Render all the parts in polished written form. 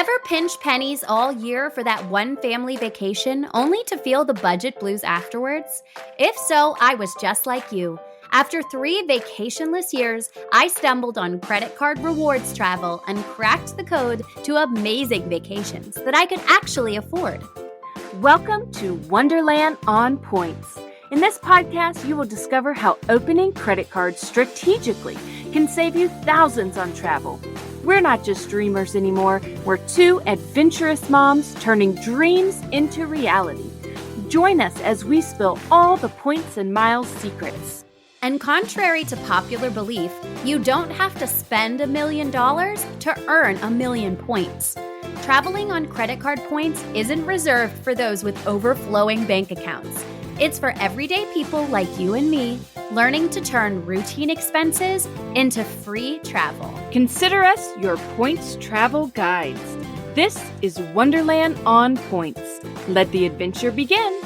Ever pinch pennies all year for that one family vacation only to feel the budget blues afterwards? If so, I was just like you. After 3 vacationless years, I stumbled on credit card rewards travel and cracked the code to amazing vacations that I could actually afford. Welcome to Wonderland on Points. In this podcast, you will discover how opening credit cards strategically can save you thousands on travel. We're not just dreamers anymore. We're 2 adventurous moms turning dreams into reality. Join us as we spill all the points and miles secrets. And contrary to popular belief, you don't have to spend $1 million to earn 1,000,000 points. Traveling on credit card points isn't reserved for those with overflowing bank accounts. It's for everyday people like you and me, learning to turn routine expenses into free travel. Consider us your points travel guides. This is Wonderland on Points. Let the adventure begin.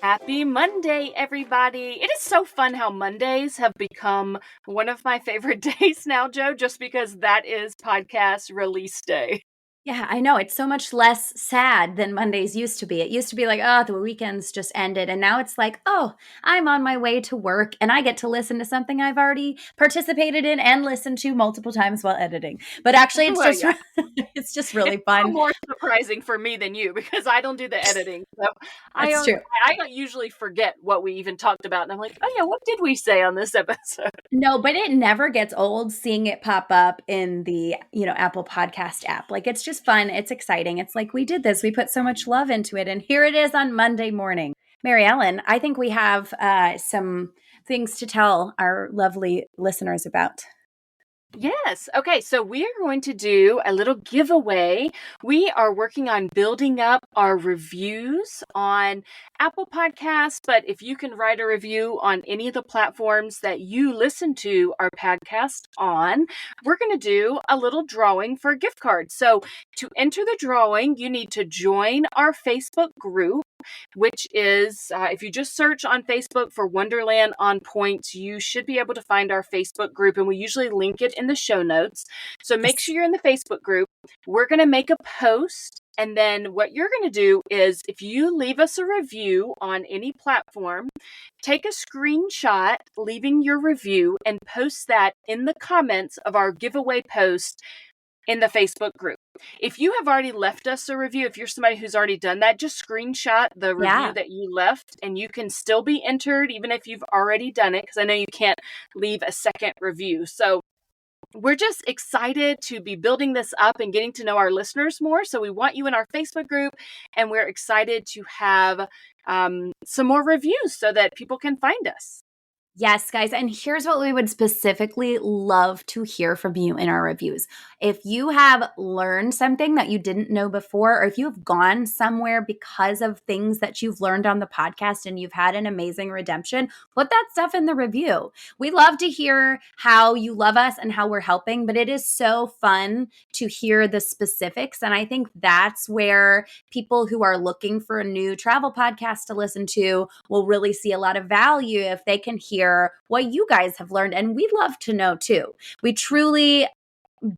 Happy Monday, everybody. It is so fun how Mondays have become one of my favorite days now, Joe, just because that is podcast release day. Yeah, I know. It's so much less sad than Mondays used to be. It used to be like, oh, the weekends just ended. And now it's like, oh, I'm on my way to work and I get to listen to something I've already participated in and listened to multiple times while editing. But actually, it's just really fun. More surprising for me than you because I don't do the editing. So That's true. I don't usually forget what we even talked about. And I'm like, oh yeah, what did we say on this episode? No, but it never gets old seeing it pop up in the, Apple Podcast app. Like, it's just fun. It's exciting. It's like, we did this. We put so much love into it. And here it is on Monday morning. Mary Ellen, I think we have some things to tell our lovely listeners about. Yes. Okay. So we are going to do a little giveaway. We are working on building up our reviews on Apple Podcasts, but if you can write a review on any of the platforms that you listen to our podcast on, we're going to do a little drawing for a gift card. So to enter the drawing, you need to join our Facebook group, which is, if you just search on Facebook for Wonderland on Points, you should be able to find our Facebook group, and we usually link it in the show notes. So make sure you're in the Facebook group. We're going to make a post, and then what you're going to do is, if you leave us a review on any platform, take a screenshot leaving your review and post that in the comments of our giveaway post in the Facebook group. If you have already left us a review, if you're somebody who's already done that, just screenshot the review that you left, and you can still be entered even if you've already done it, because I know you can't leave a second review. So we're just excited to be building this up and getting to know our listeners more. So we want you in our Facebook group, and we're excited to have some more reviews so that people can find us. Yes, guys. And here's what we would specifically love to hear from you in our reviews. If you have learned something that you didn't know before, or if you have gone somewhere because of things that you've learned on the podcast and you've had an amazing redemption, put that stuff in the review. We love to hear how you love us and how we're helping, but it is so fun to hear the specifics. And I think that's where people who are looking for a new travel podcast to listen to will really see a lot of value if they can hear what you guys have learned. And we'd love to know too. We truly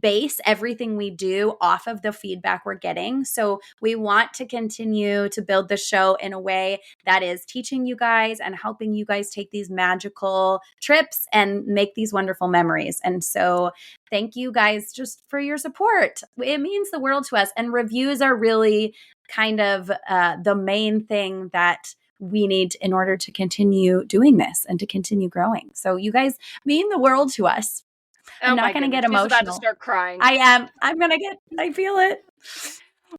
base everything we do off of the feedback we're getting. So we want to continue to build the show in a way that is teaching you guys and helping you guys take these magical trips and make these wonderful memories. And so thank you guys just for your support. It means the world to us. And reviews are really kind of the main thing that we need in order to continue doing this and to continue growing. So you guys mean the world to us. I'm not going to get emotional. She's about to start crying. I am. I feel it.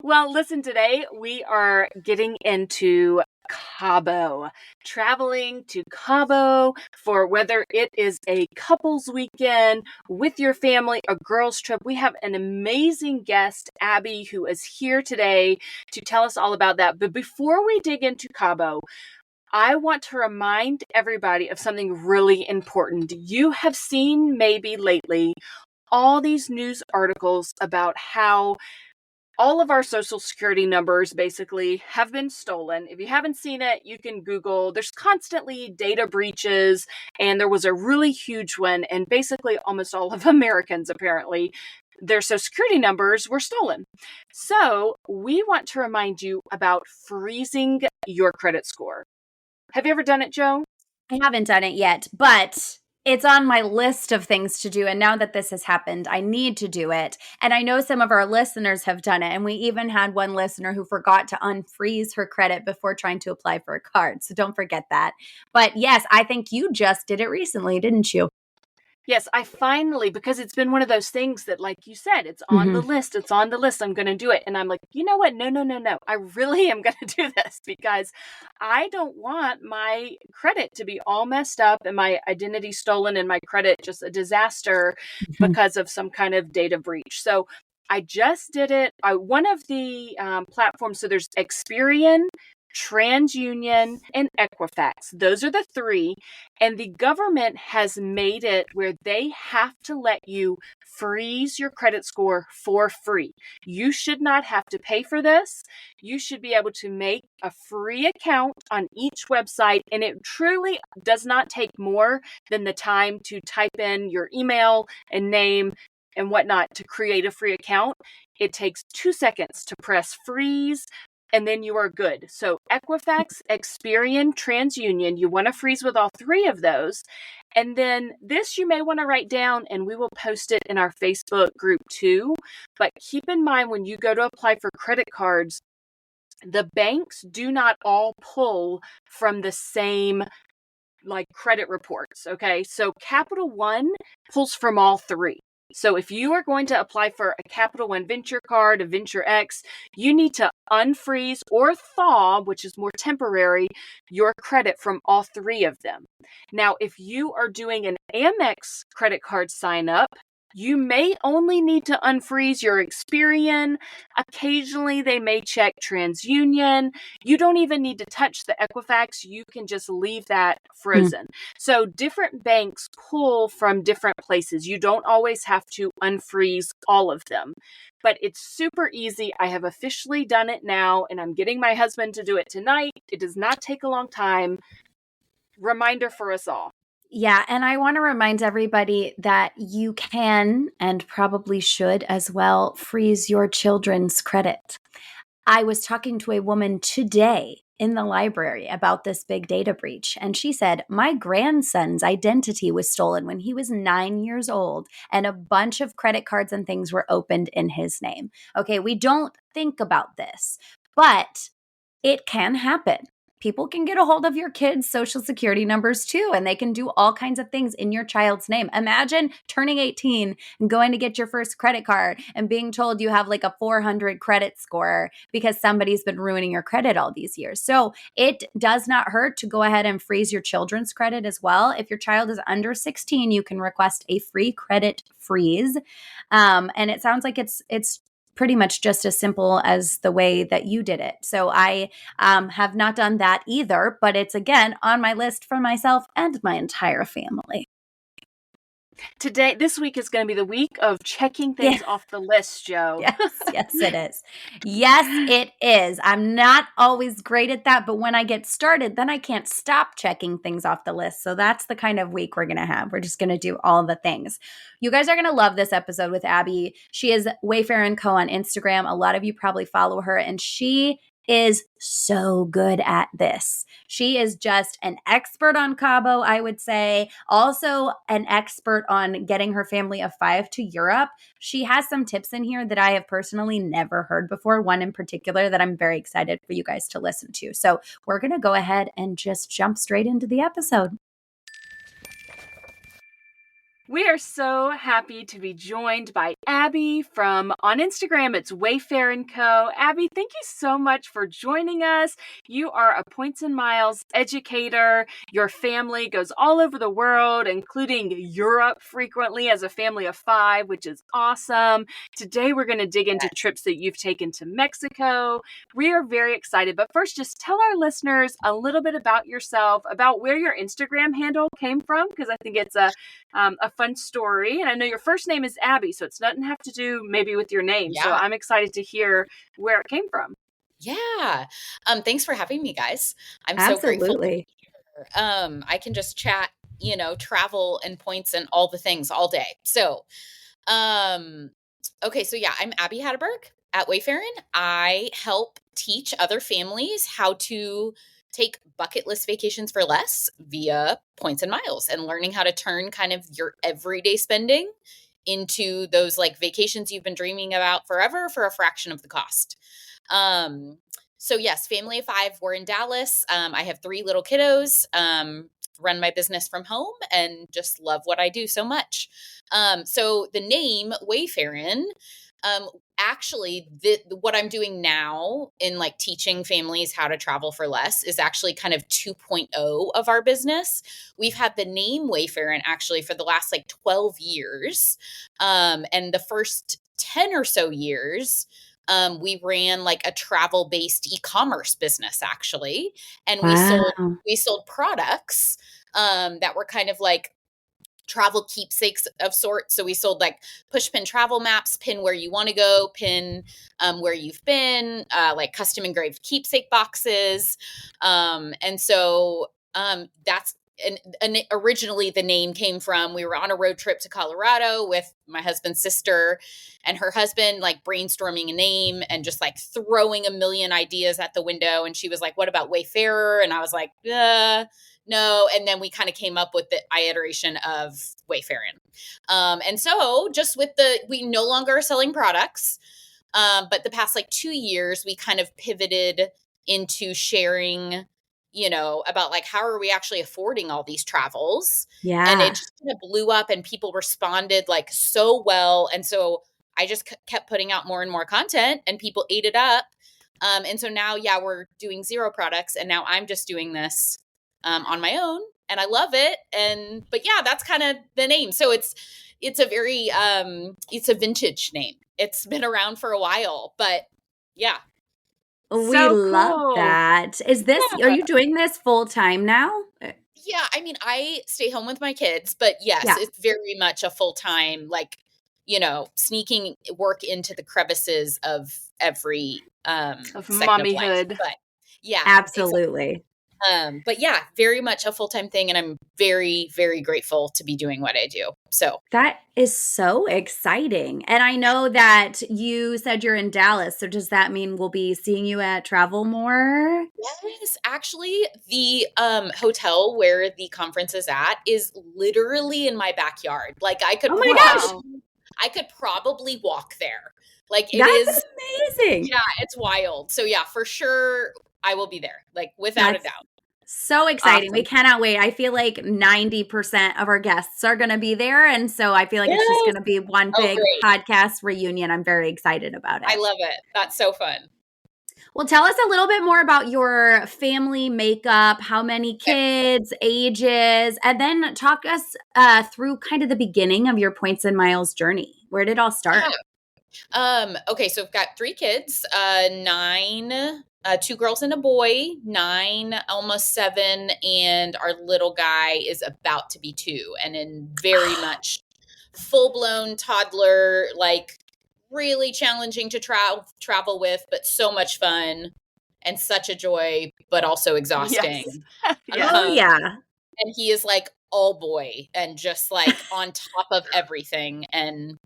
Well, listen, today we are getting into Cabo, traveling to Cabo for whether it is a couples weekend with your family, a girls trip. We have an amazing guest, Abby, who is here today to tell us all about that. But before we dig into Cabo, I want to remind everybody of something really important. You have seen maybe lately all these news articles about how all of our social security numbers basically have been stolen. If you haven't seen it, you can Google. There's constantly data breaches, and there was a really huge one, and basically almost all of Americans apparently their social security numbers were stolen. So we want to remind you about freezing your credit score. Have you ever done it, Joe? I haven't done it yet, but it's on my list of things to do. And now that this has happened, I need to do it. And I know some of our listeners have done it. And we even had one listener who forgot to unfreeze her credit before trying to apply for a card. So don't forget that. But yes, I think you just did it recently, didn't you? Yes, I finally, because it's been one of those things that, like you said, it's on the Mm-hmm. list. It's on the list. I'm going to do it. And I'm like, you know what? No, no, no, no. I really am going to do this because I don't want my credit to be all messed up and my identity stolen and my credit just a disaster because of some kind of data breach. So I just did it. One of the platforms, so there's Experian, TransUnion, and Equifax. Those are the three. And the government has made it where they have to let you freeze your credit score for free. You should not have to pay for this. You should be able to make a free account on each website. And it truly does not take more than the time to type in your email and name and whatnot to create a free account. It takes 2 seconds to press freeze, and then you are good. So Equifax, Experian, TransUnion, you want to freeze with all three of those. And then this you may want to write down, and we will post it in our Facebook group too. But keep in mind when you go to apply for credit cards, the banks do not all pull from the same like credit reports. Okay. So Capital One pulls from all three. So if you are going to apply for a Capital One Venture card, a Venture X, you need to unfreeze or thaw, which is more temporary, your credit from all three of them. Now, if you are doing an Amex credit card sign up, you may only need to unfreeze your Experian. Occasionally, they may check TransUnion. You don't even need to touch the Equifax. You can just leave that frozen. So different banks pull from different places. You don't always have to unfreeze all of them, but it's super easy. I have officially done it now, and I'm getting my husband to do it tonight. It does not take a long time. Reminder for us all. Yeah, and I want to remind everybody that you can and probably should as well freeze your children's credit. I was talking to a woman today in the library about this big data breach, and she said, my grandson's identity was stolen when he was 9 years old, and a bunch of credit cards and things were opened in his name. Okay, we don't think about this, but it can happen. People can get a hold of your kids' social security numbers too, and they can do all kinds of things in your child's name. Imagine turning 18 and going to get your first credit card and being told you have like a 400 credit score because somebody's been ruining your credit all these years. So it does not hurt to go ahead and freeze your children's credit as well. If your child is under 16, you can request a free credit freeze. And it sounds like it's pretty much just as simple as the way that you did it. So I have not done that either, but it's again on my list for myself and my entire family. This week is going to be the week of checking things off the list, Joe. Yes, it is. Yes, it is. I'm not always great at that, but when I get started, then I can't stop checking things off the list. So that's the kind of week we're going to have. We're just going to do all the things. You guys are going to love this episode with Abby. She is Wayfair & Co. on Instagram. A lot of you probably follow her, and she is so good at this. She is just an expert on Cabo, I would say. Also an expert on getting her family of 5 to Europe. She has some tips in here that I have personally never heard before, one in particular that I'm very excited for you guys to listen to. So we're going to go ahead and just jump straight into the episode. We are so happy to be joined by Abby from on Instagram. It's Wayfair & Co. Abby, thank you so much for joining us. You are a Points and Miles educator. Your family goes all over the world, including Europe frequently as a family of 5, which is awesome. Today, we're going to dig into trips that you've taken to Mexico. We are very excited. But first, just tell our listeners a little bit about yourself, about where your Instagram handle came from, because I think it's a fun story. And I know your first name is Abby, so it's nothing have to do maybe with your name. Yeah. So I'm excited to hear where it came from. Yeah. Thanks for having me, guys. I'm Absolutely. so grateful to be here. I can just chat, travel and points and all the things all day. So, Okay, so yeah, I'm Abby Hatterberg at Wayfarin. I help teach other families how to take bucket list vacations for less via points and miles and learning how to turn kind of your everyday spending into those like vacations you've been dreaming about forever for a fraction of the cost. Um, so yes, family of five. We're in Dallas. I have three little kiddos. Run my business from home and just love what I do so much. So the name Wayfarin, um, actually, what I'm doing now in like teaching families how to travel for less is actually kind of 2.0 of our business. We've had the name Wayfarin actually for the last like 12 years. And the first 10 or so years, we ran like a travel based e-commerce business actually. And Wow. we sold products that were kind of like travel keepsakes of sorts. So we sold like push pin travel maps, pin where you want to go, pin where you've been, like custom engraved keepsake boxes. And so that's and originally the name came from, we were on a road trip to Colorado with my husband's sister and her husband, like brainstorming a name and just like throwing a million ideas at the window. And she was like, what about Wayfarer? And I was like, no. And then we kind of came up with the iteration of Wayfarin. And so just with we no longer are selling products. But the past like 2 years, we kind of pivoted into sharing, about like, how are we actually affording all these travels? And it Yeah. just kind of blew up and people responded like so well. And so I just kept putting out more and more content and people ate it up. And so now, yeah, we're doing zero products and now I'm just doing this on my own and I love it. But yeah, that's kind of the name. So it's a very, it's a vintage name. It's been around for a while, but yeah. We So love cool. that. Are Yeah. you doing this full time now? Yeah. I mean, I stay home with my kids, but yes, Yeah. it's very much a full time, like, sneaking work into the crevices of every Of second of life. mommyhood. But yeah, exactly. Absolutely. But yeah, very much a full time thing. And I'm very, very grateful to be doing what I do. So That is so exciting. And I know that you said you're in Dallas. So does that mean we'll be seeing you at Travel More? yes, actually, the hotel where the conference is at is literally in my backyard. Like Oh my gosh. Wow. I could probably walk there. Like it That's is, amazing. yeah, it's wild. So yeah, for sure, I will be there. Like without a That's doubt. so exciting. We Awesome. cannot wait. I feel like 90% of our guests are going to be there. And so I feel like it's just Yes. going to be one Oh, big great! podcast reunion. I'm very excited about I it. love it. That's so fun. Well, tell us a little bit more about your family makeup, how many Okay. kids, ages, and then talk us through kind of the beginning of your points and miles journey. Where did it all start? Yeah. Okay, so I've got three kids, nine, two girls and a boy, 9, almost 7, and our little guy is about to be 2, and in very much full blown toddler, like really challenging to travel with, but so much fun and such a joy, but also Yes. exhausting. Yes. Oh, Um, yeah. and he is like all boy and just like on top of everything, and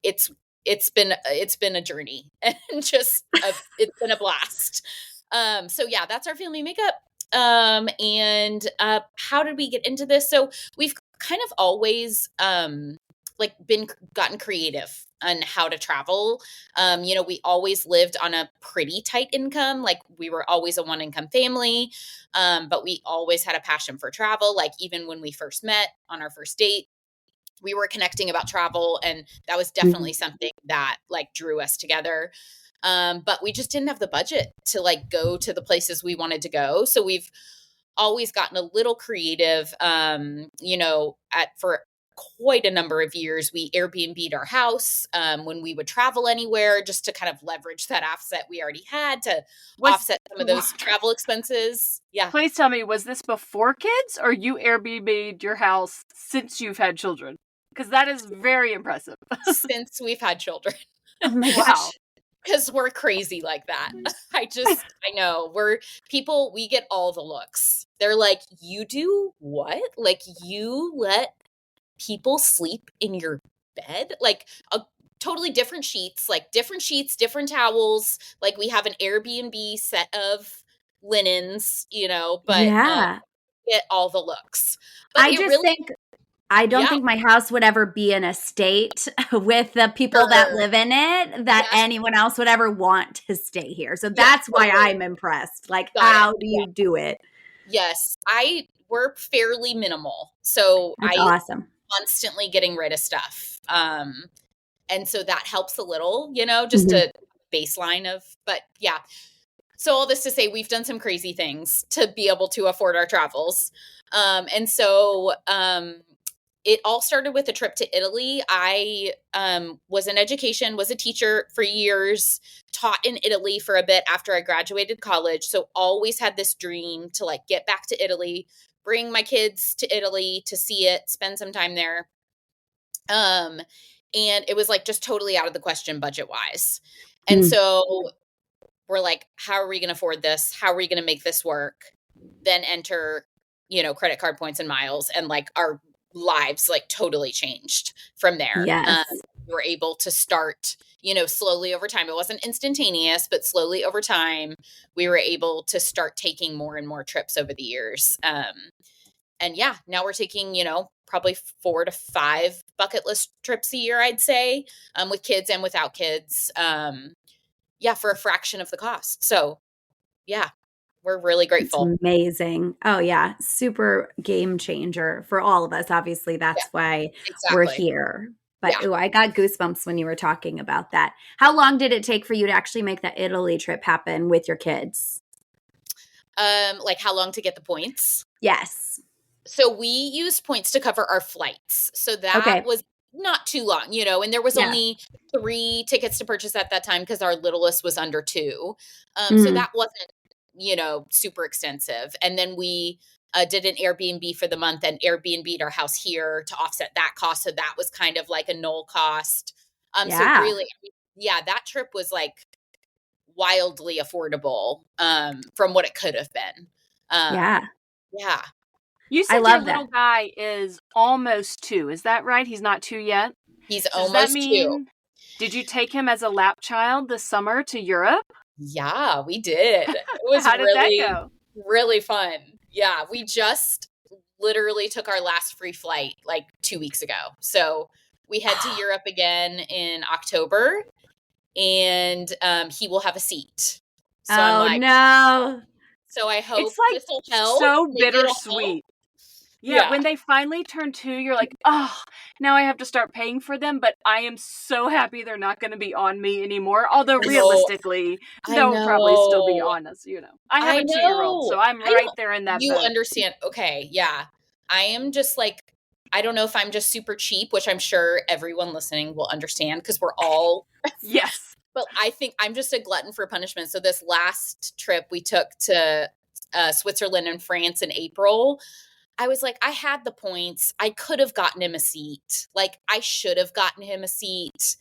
it's it's been a journey and it's been a blast. So yeah, that's our family makeup. And how did we get into this? So we've kind of always like been gotten creative on how to travel. We always lived on a pretty tight income. Like we were always a one income family. But we always had a passion for travel. Like even when we first met on our first date, we were connecting about travel, and that was definitely Mhm. something that like drew us together. But we just didn't have the budget to like go to the places we wanted to go. So we've always gotten a little creative. At for quite a number of years, we Airbnb'd our house when we would travel anywhere, just to kind of leverage that asset we already had to Was offset some of those travel expenses. Yeah. Please tell me, was this before kids or you Airbnb'd your house since you've had children? Because that is very impressive. Since we've had children. Oh my Wow. gosh. Because we're crazy like that. I know we get all the looks. They're like, you do what? Like you let people sleep in your bed? Like totally different sheets, different towels. Like we have an Airbnb set of linens, but Yeah. get all the looks. But I it just really, think I don't yeah, think my house would ever be in a state with the people that sure. live in it that Yes, anyone else would ever want to stay here. So yeah, that's why totally. I'm impressed. Like, Got it. how do you do it? Yes, we're fairly minimal. So That's I awesome. constantly getting rid of stuff. And so that helps a little, just Mhm. a baseline of, but yeah. So all this to say, we've done some crazy things to be able to afford our travels. It all started with a trip to Italy. I was in education, was a teacher for years, taught in Italy for a bit after I graduated college. So always had this dream to like get back to Italy, bring my kids to Italy to see it, spend some time there. Um, and it was like just totally out of the question budget wise. And Mm. so we're like, how are we going to afford this? How are we going to make this work? Then enter, credit card points and miles, and like our lives like totally changed from there. Yes. We were able to start, slowly over time. It wasn't instantaneous, but slowly over time, we were able to start taking more and more trips over the years. And yeah, now we're taking, probably 4 to 5 bucket list trips a year, I'd say, with kids and without kids. Yeah, for a fraction of the cost. So yeah, we're really It's grateful. amazing. Oh, yeah. Super game changer for all of us. Obviously, Yeah, that's why we're exactly. here. But Yeah. ooh, I got goosebumps when you were talking about that. How long did it take for you to actually make that Italy trip happen with your kids? Like how long to get the points? Yes. So we used points to cover our flights. So that Okay. was not too long, and there was Yeah. only 3 tickets to purchase at that time because our littlest was under 2. So Mm. that wasn't, super extensive. And then we did an Airbnb for the month and Airbnb'd our house here to offset that cost. So that was kind of like a null cost. So Yeah. really, yeah, that trip was like wildly affordable from what it could have been. Yeah. Yeah. You I said your love that. little guy is almost 2. Is that right? He's not 2 yet? He's So does that almost 2. mean did you take him as a lap child this summer to Europe? Yeah, we did. It was How did that really, go? really fun. Yeah, we just literally took our last free flight like 2 weeks ago. So we head to Europe again in October, and he will have a seat. So I'm Oh, like, no. so I hope It's like this will help. so Maybe it'll help. bittersweet. Yeah, Yeah. when they finally turn 2, you're like, oh, now I have to start paying for them, but I am so happy they're not going to be on me anymore. Although No, realistically, I they'll probably still be know. on us, I have I a 2-year-old, know. so I'm I right don't, there in that you boat. understand. Okay. Yeah. I am just like, I don't know if I'm just super cheap, which I'm sure everyone listening will understand because we're all, Yes. but I think I'm just a glutton for punishment. So this last trip we took to Switzerland and France in April, I was like, I had the points. I could have gotten him a seat. Like, I should have gotten him a seat.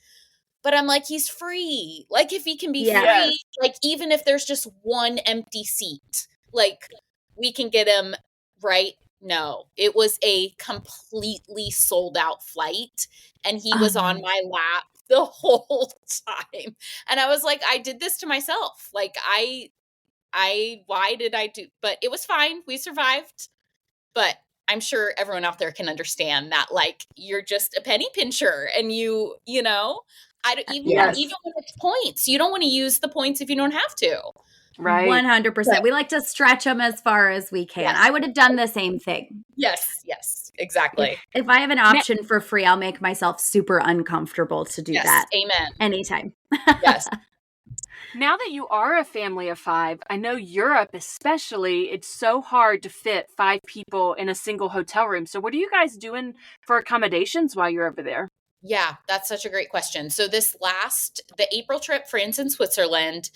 But I'm like, he's free. Like, if he can be Yeah. free, Yes. like, even if there's just one empty seat, like, we can get him, right? No, it was a completely sold out flight. And he was on Um, my lap the whole time. And I was like, I did this to myself. Like, why did I do? But it was fine. We survived. But I'm sure everyone out there can understand that, like, you're just a penny pincher and I don't, even yes. when it's points, you don't want to use the points if you don't have to. Right. 100%. But We like to stretch them as far as we can. yes, I would have done the same thing. yes, exactly. If I have an Now, option for free, I'll make myself super uncomfortable to do Yes, that amen. anytime. Yes. now that you are a family of 5, I know Europe especially, it's so hard to fit 5 people in a single hotel room. So what are you guys doing for accommodations while you're over there? Yeah, that's such a great question. So the April trip, France and Switzerland,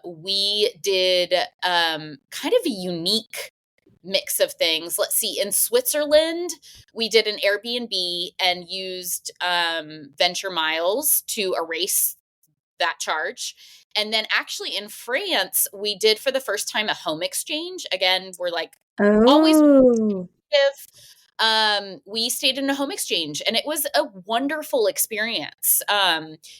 we did kind of a unique mix of things. Let's see. In Switzerland, we did an Airbnb and used venture miles to erase that charge. And then actually in France, we did for the first time a home exchange. Again, we're like always Oh, active. we stayed in a home exchange, and it was a wonderful experience.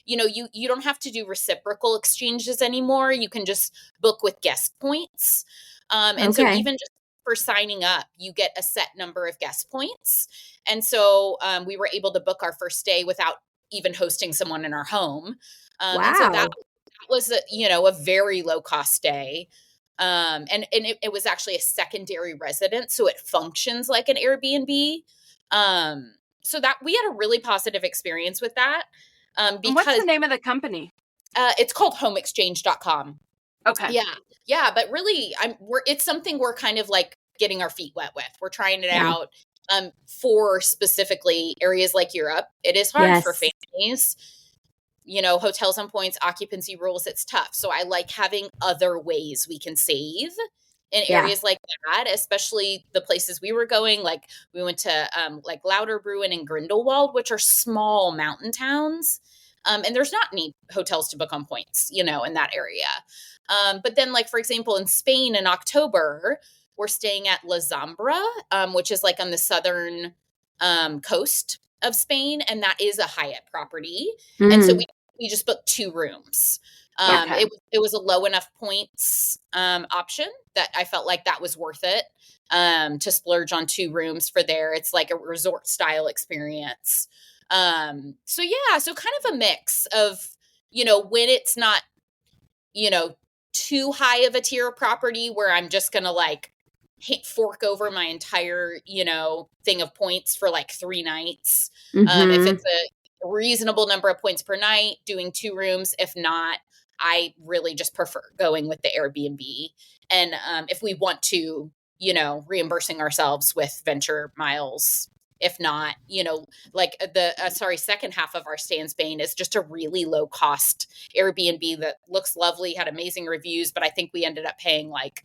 You don't have to do reciprocal exchanges anymore. You can just book with guest points. And so Okay. even just for signing up, you get a set number of guest points. And so we were able to book our first stay without even hosting someone in our home. And so that Wow. was a very low cost stay. And it was actually a secondary residence, so it functions like an Airbnb. So that we had a really positive experience with that. And what's the Because name of the company? it's called homeexchange.com. Okay. Yeah. Yeah. But really, it's something we're kind of like getting our feet wet with. We're trying it Yeah. out for specifically areas like Europe. It is hard for Yes. families. Hotels and points, occupancy rules, it's tough. So I like having other ways we can save in Yeah. areas like that, especially the places we were going. Like we went to like Lauterbrunnen and Grindelwald, which are small mountain towns. And there's not any hotels to book on points, in that area. But then, like, for example, in Spain in October, we're staying at La Zambra, which is like on the southern coast of Spain. And that is a Hyatt property. And so Mm. we just booked 2 rooms. Okay. It was a low enough points option that I felt like that was worth it to splurge on 2 rooms for there. It's like a resort style experience. So kind of a mix of, when it's not, too high of a tier of property where I'm just going to like fork over my entire, thing of points for like 3 nights. If Mm-hmm. it's a reasonable number of points per night, doing 2 rooms. If not, I really just prefer going with the Airbnb. And if we want to, reimbursing ourselves with venture miles. If not, like second half of our stay in Spain is just a really low cost Airbnb that looks lovely, had amazing reviews, but I think we ended up paying like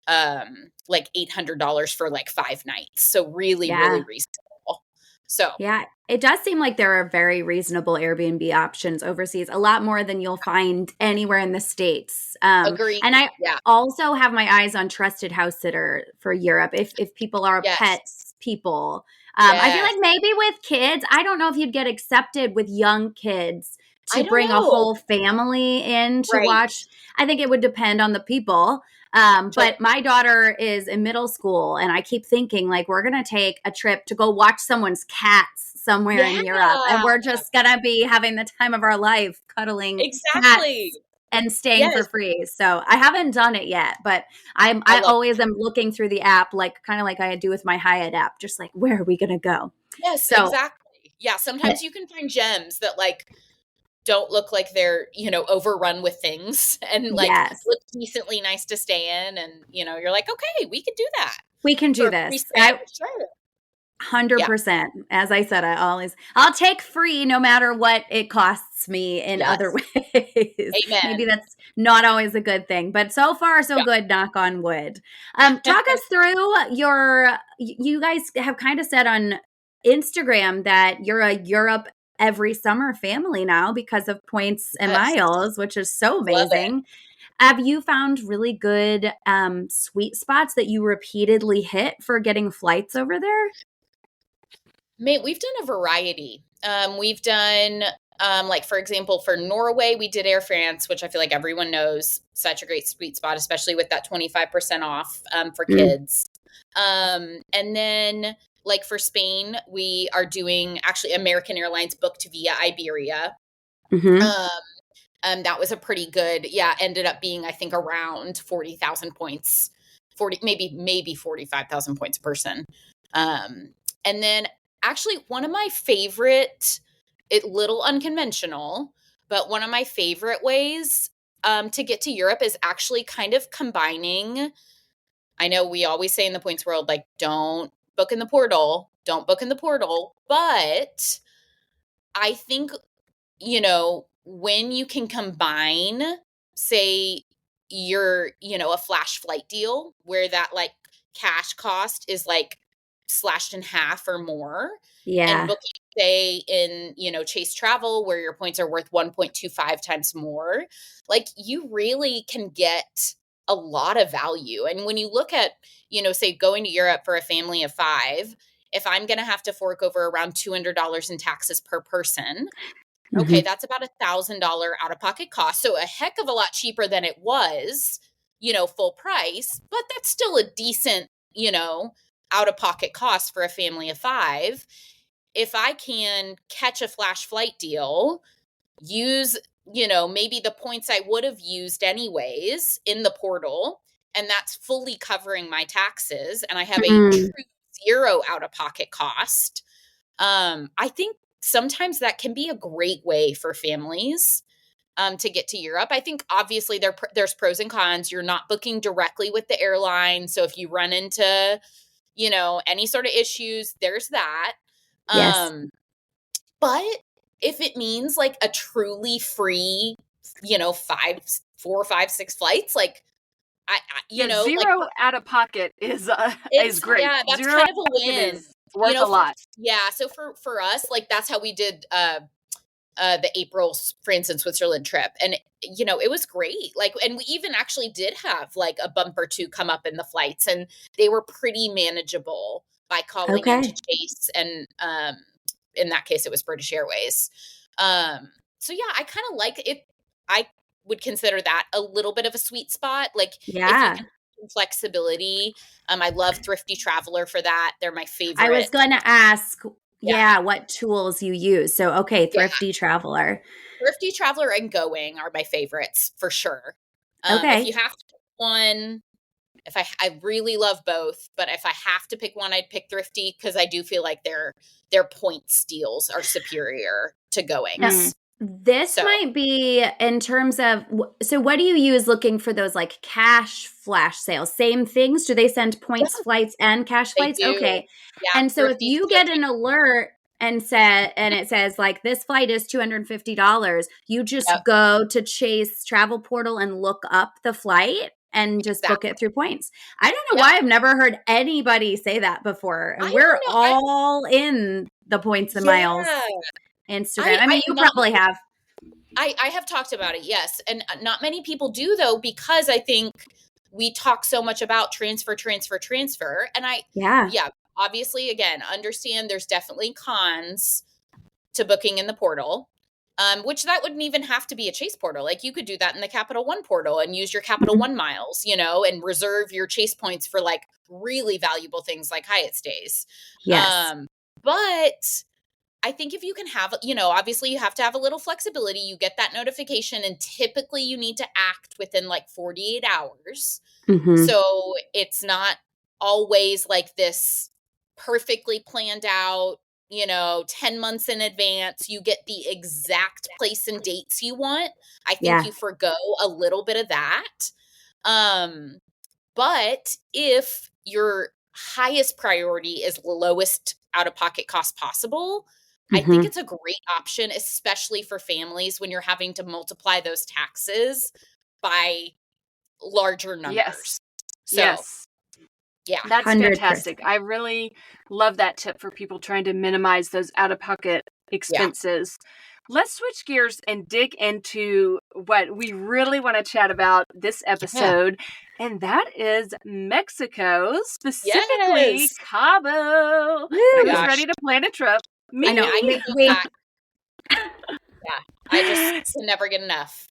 $800 for like 5 nights. So really, really Yeah. reasonable. So Yeah, it does seem like there are very reasonable Airbnb options overseas, a lot more than you'll find anywhere in the States. agree. And I Yeah. also have my eyes on Trusted House Sitter for Europe. If people are Yes. pets people, I feel Yes. like maybe with kids, I don't know if you'd get accepted with young kids I to don't bring a know. whole family in to Right. watch. I think it would depend on the people. Sure. But my daughter is in middle school, and I keep thinking, like, we're going to take a trip to go watch someone's cats somewhere in Europe, and Yeah. we're just going to be having the time of our life cuddling Exactly. cats and staying for Yes. free. So I haven't done it yet, but I I love always it. am looking through the app, like kind of like I do with my Hyatt app, just like, where are we going to go? Yes, So, exactly. Yeah, sometimes you can find gems that like don't look like they're, overrun with things and like yes, look decently nice to stay in, and you're like, okay, we could do that we can for do a free this. stay. Sure. Yeah. 100%. As I said, I'll take free no matter what it costs me in other Yes. ways. Maybe Amen. that's not always a good thing, but so far so good, knock on wood. Talk us through you guys have kind of said on Instagram that you're a Europe every summer family now because of points and Yes. miles, which is so Love it. amazing. Have you found really good sweet spots that you repeatedly hit for getting flights over there? Mate, we've done a variety. We've done, like, for example, for Norway, we did Air France, which I feel like everyone knows, such a great sweet spot, especially with that 25% off for Mm. kids. And then, like, for Spain, we are doing actually American Airlines booked via Iberia. Mm-hmm. That was a pretty good, ended up being, I think, around 40,000 points, 40, maybe 45,000 points a person. And then actually one of my favorite, little unconventional, but one of my favorite ways to get to Europe is actually kind of combining. I know we always say in the points world, like, don't book in the portal, but I think, when you can combine, say, a flash flight deal where that like cash cost is like slashed in half or more, and Yeah. booking, say, in, Chase Travel where your points are worth 1.25 times more, like you really can get a lot of value. And when you look at, say, going to Europe for a family of 5, if I'm going to have to fork over around $200 in taxes per person, okay, Mhm. that's about $1,000 out of pocket cost. So a heck of a lot cheaper than it was, full price, but that's still a decent, out of pocket cost for a family of 5. If I can catch a flash flight deal, use, maybe the points I would have used anyways in the portal, and that's fully covering my taxes, and I have a Mm. true 0 out of pocket cost. I think sometimes that can be a great way for families to get to Europe. I think obviously there's pros and cons. You're not booking directly with the airline. So if you run into, any sort of issues, there's that. Yes. But if it means like a truly free, 4, 5, 6 flights, like Yeah, like 0 out of pocket is it's, great. yeah, that's 0 out kind of of a pocket win. is worth a lot. Yeah. So for us, like that's how we did the April France and Switzerland trip. And, it was great. Like, and we even actually did have like a bump or two come up in the flights, and they were pretty manageable by calling into Okay. Chase. And in that case, it was British Airways. So yeah, I kind of like it. I would consider that a little bit of a sweet spot. Like if you Yeah. can have flexibility. I love Thrifty Traveler for that. They're my I was favorite. going to ask, Yeah. yeah, what tools you use. So, okay, Yeah. Thrifty Traveler. Thrifty Traveler and Going are my favorites for sure. If you Okay. have to pick one, if I really love both, but if I have to pick one, I'd pick Thrifty because I do feel like their point steals are superior to Now, Mm. Going's. this So might be in terms of, so what do you use looking for those like cash flash sales? Same things? Do they send yeah, points flights and cash they flights? do. Okay. Yeah, And so if Thrifty's you get guilty. an alert and it says like this flight is $250, you just Yep, go to Chase Travel Portal and look up the flight and just book it exactly. through points. I don't know Yep. why I've never heard anybody say that before. I And we're don't know. all in the points and miles Yeah. Instagram. I I mean, you not probably have. I have talked about it, yes. And not many people do though, because I think we talk so much about transfer, transfer, transfer. And Yeah. yeah, obviously, again, understand there's definitely cons to booking in the portal, which that wouldn't even have to be a Chase portal. Like you could do that in the Capital One portal and use your Capital Mhm. One miles, and reserve your Chase points for like really valuable things like Hyatt stays. Yes. But I think if you can have, obviously you have to have a little flexibility. You get that notification, and typically you need to act within like 48 hours. Mhm. So it's not always like this perfectly planned out, 10 months in advance. You get the exact place and dates you want. I think Yeah. you forgo a little bit of that. Um, but if your highest priority is lowest out of pocket cost possible, I think Mhm. it's a great option, especially for families when you're having to multiply those taxes by larger Yes. numbers. So, Yes. yeah. That's fantastic. 100%. I really love that tip for people trying to minimize those out of pocket Yeah. expenses. Let's switch gears and dig into what we really want to chat about this Yeah. episode, and that is Mexico, specifically Yes. Cabo. My Woo! Who's gosh. ready to plan a trip? I Me. know. I could go We back. Yeah. I just can never get enough.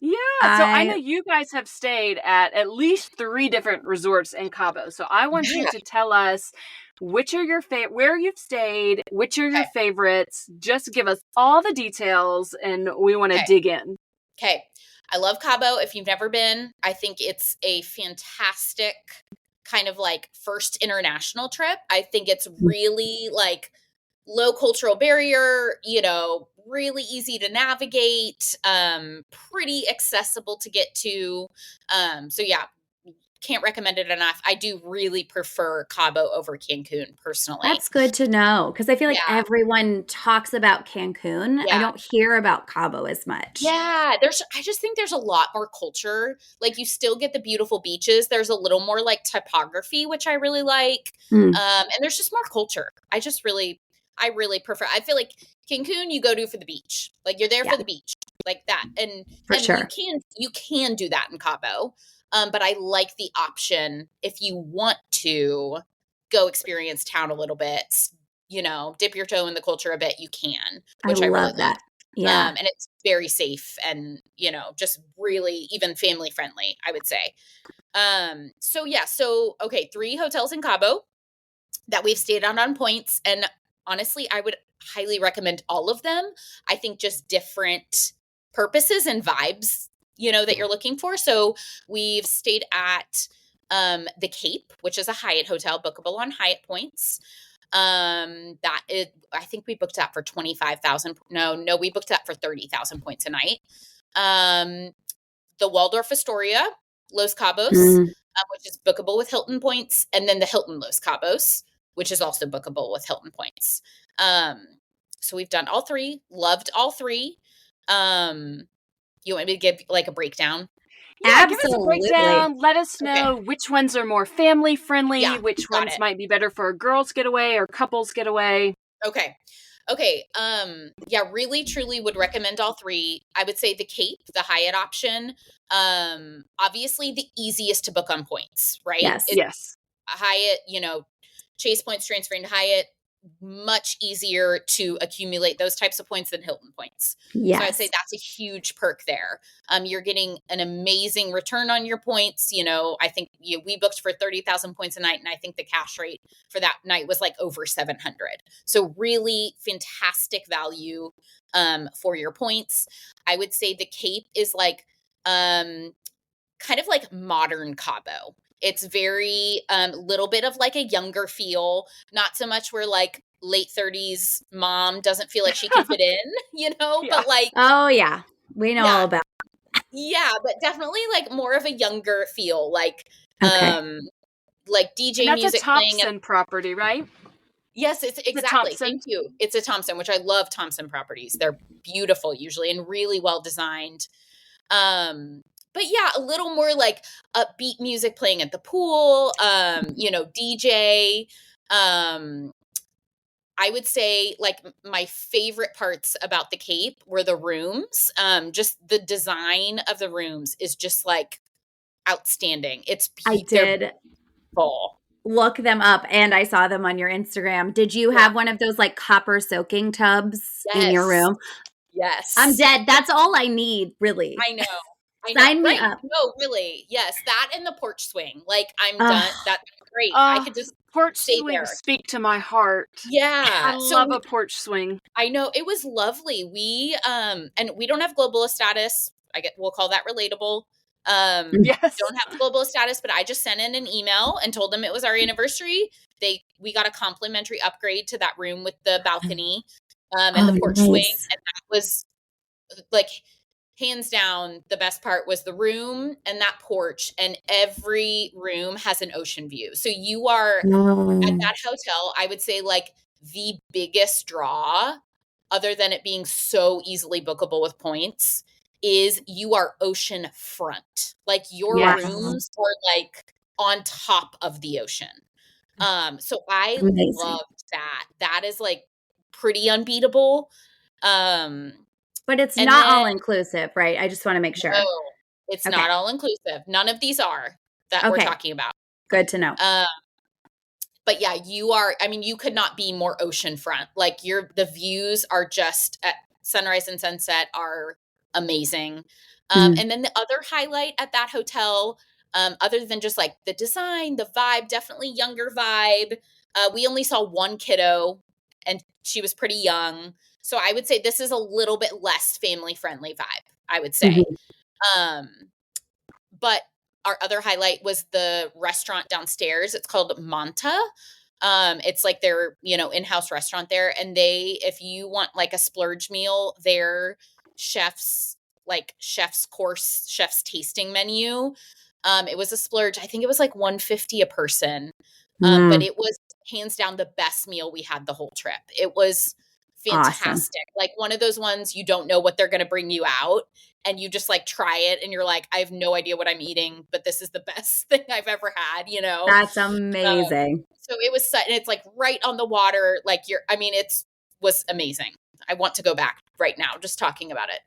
Yeah, so I know I you guys have stayed at least 3 different resorts in Cabo. So I want you Yeah. to tell us which are your where you've stayed, which are your Okay. favorites. Just give us all the details, and we want to Okay. dig in. Okay. I love Cabo. If you've never been, I think it's a fantastic kind of like first international trip. I think it's really like low cultural barrier, really easy to navigate, pretty accessible to get to. So yeah, can't recommend it enough. I do really prefer Cabo over Cancun personally. That's good to know because I feel like Yeah. everyone talks about Cancun. I Yeah. don't hear about Cabo as much. Yeah, I just think there's a lot more culture. Like you still get the beautiful beaches. There's a little more like typography, which I really like. Mm, And there's just more culture. I really prefer. I feel like Cancun you go to for the beach. Like you're there yeah, for the beach. Like that. for And sure. you can do that in Cabo. But I like the option if you want to go experience town a little bit, dip your toe in the culture a bit, you can, I which I really love that. Yeah. and it's very safe and, just really even family friendly, I would say. Okay, 3 hotels in Cabo that we've stayed on points. And honestly, I would highly recommend all of them. I think just different purposes and vibes, that you're looking for. So we've stayed at the Cape, which is a Hyatt hotel, bookable on Hyatt points. I think we booked that for 25,000. No, we booked that for 30,000 points a night. The Waldorf Astoria, Los Cabos, which is bookable with Hilton points, and then the Hilton Los Cabos, which is also bookable with Hilton points. So we've done all 3, loved all 3. You want me to give like a breakdown? Yeah, give us a Absolutely. breakdown. Let us know which ones are more family friendly, Yeah, which ones might be better for a girls getaway or couples getaway. Okay. Really truly would recommend all 3. I would say the Cape, the Hyatt option, obviously the easiest to book on points, right? Yes. Yes. Hyatt, Chase points transferring to Hyatt, much easier to accumulate those types of points than Hilton points. Yes. So I'd say that's a huge perk there. You're getting an amazing return on your points. I think we booked for 30,000 points a night, and I think the cash rate for that night was like over 700. So really fantastic value for your points. I would say the Cape is like kind of like modern Cabo. It's very little bit of like a younger feel, not so much where like late 30s mom doesn't feel like she can fit in, but like, oh yeah, we know all about but definitely like more of a younger feel, like like DJ and that's music a Thompson playing at property, right? Yes, it's exactly. Thank you. It's a Thompson, which I love Thompson properties. They're beautiful usually and really well designed. But yeah, a little more like upbeat music playing at the pool, DJ. I would say like my favorite parts about the Cape were the rooms. Just the design of the rooms is just like outstanding. I did full. Look them up, and I saw them on your Instagram. Did you have one of those like copper soaking tubs in your room? Yes. I'm dead. That's all I need, really. I know. Sign me up. No, really. Yes. That and the porch swing. Like I'm done. That's great. I could just porch stay swing there. Speak to my heart. Yeah. I love a porch swing. I know. It was lovely. We and we don't have globalist status. We'll call that relatable. Yes. Don't have globalist status, but I just sent in an email and told them it was our anniversary. We got a complimentary upgrade to that room with the balcony and the porch swing, and that was like hands down the best part was the room and that porch, and every room has an ocean view. So you are at that hotel, I would say like the biggest draw, other than it being so easily bookable with points, is you are ocean front. Like your rooms are like on top of the ocean. So I loved that. That is like pretty unbeatable. But it's not all inclusive, right? I just want to make sure. No, it's not all inclusive. None of these are that we're talking about. Good to know. But yeah, you could not be more oceanfront. Like the views are just at sunrise and sunset are amazing. And then the other highlight at that hotel, other than just like the design, the vibe, definitely younger vibe. We only saw one kiddo and she was pretty young. So I would say this is a little bit less family friendly vibe, I would say. But our other highlight was the restaurant downstairs. It's called Manta. It's like their, in-house restaurant there. And if you want like a splurge meal, their chef's tasting menu. It was a splurge. I think it was like $150 a person. But it was hands down the best meal we had the whole trip. It was fantastic. Awesome. Like one of those ones you don't know what they're going to bring you out and you just like try it and you're like, I have no idea what I'm eating, but this is the best thing I've ever had, That's amazing. So it was, and it's like right on the water. Like it was amazing. I want to go back right now, just talking about it.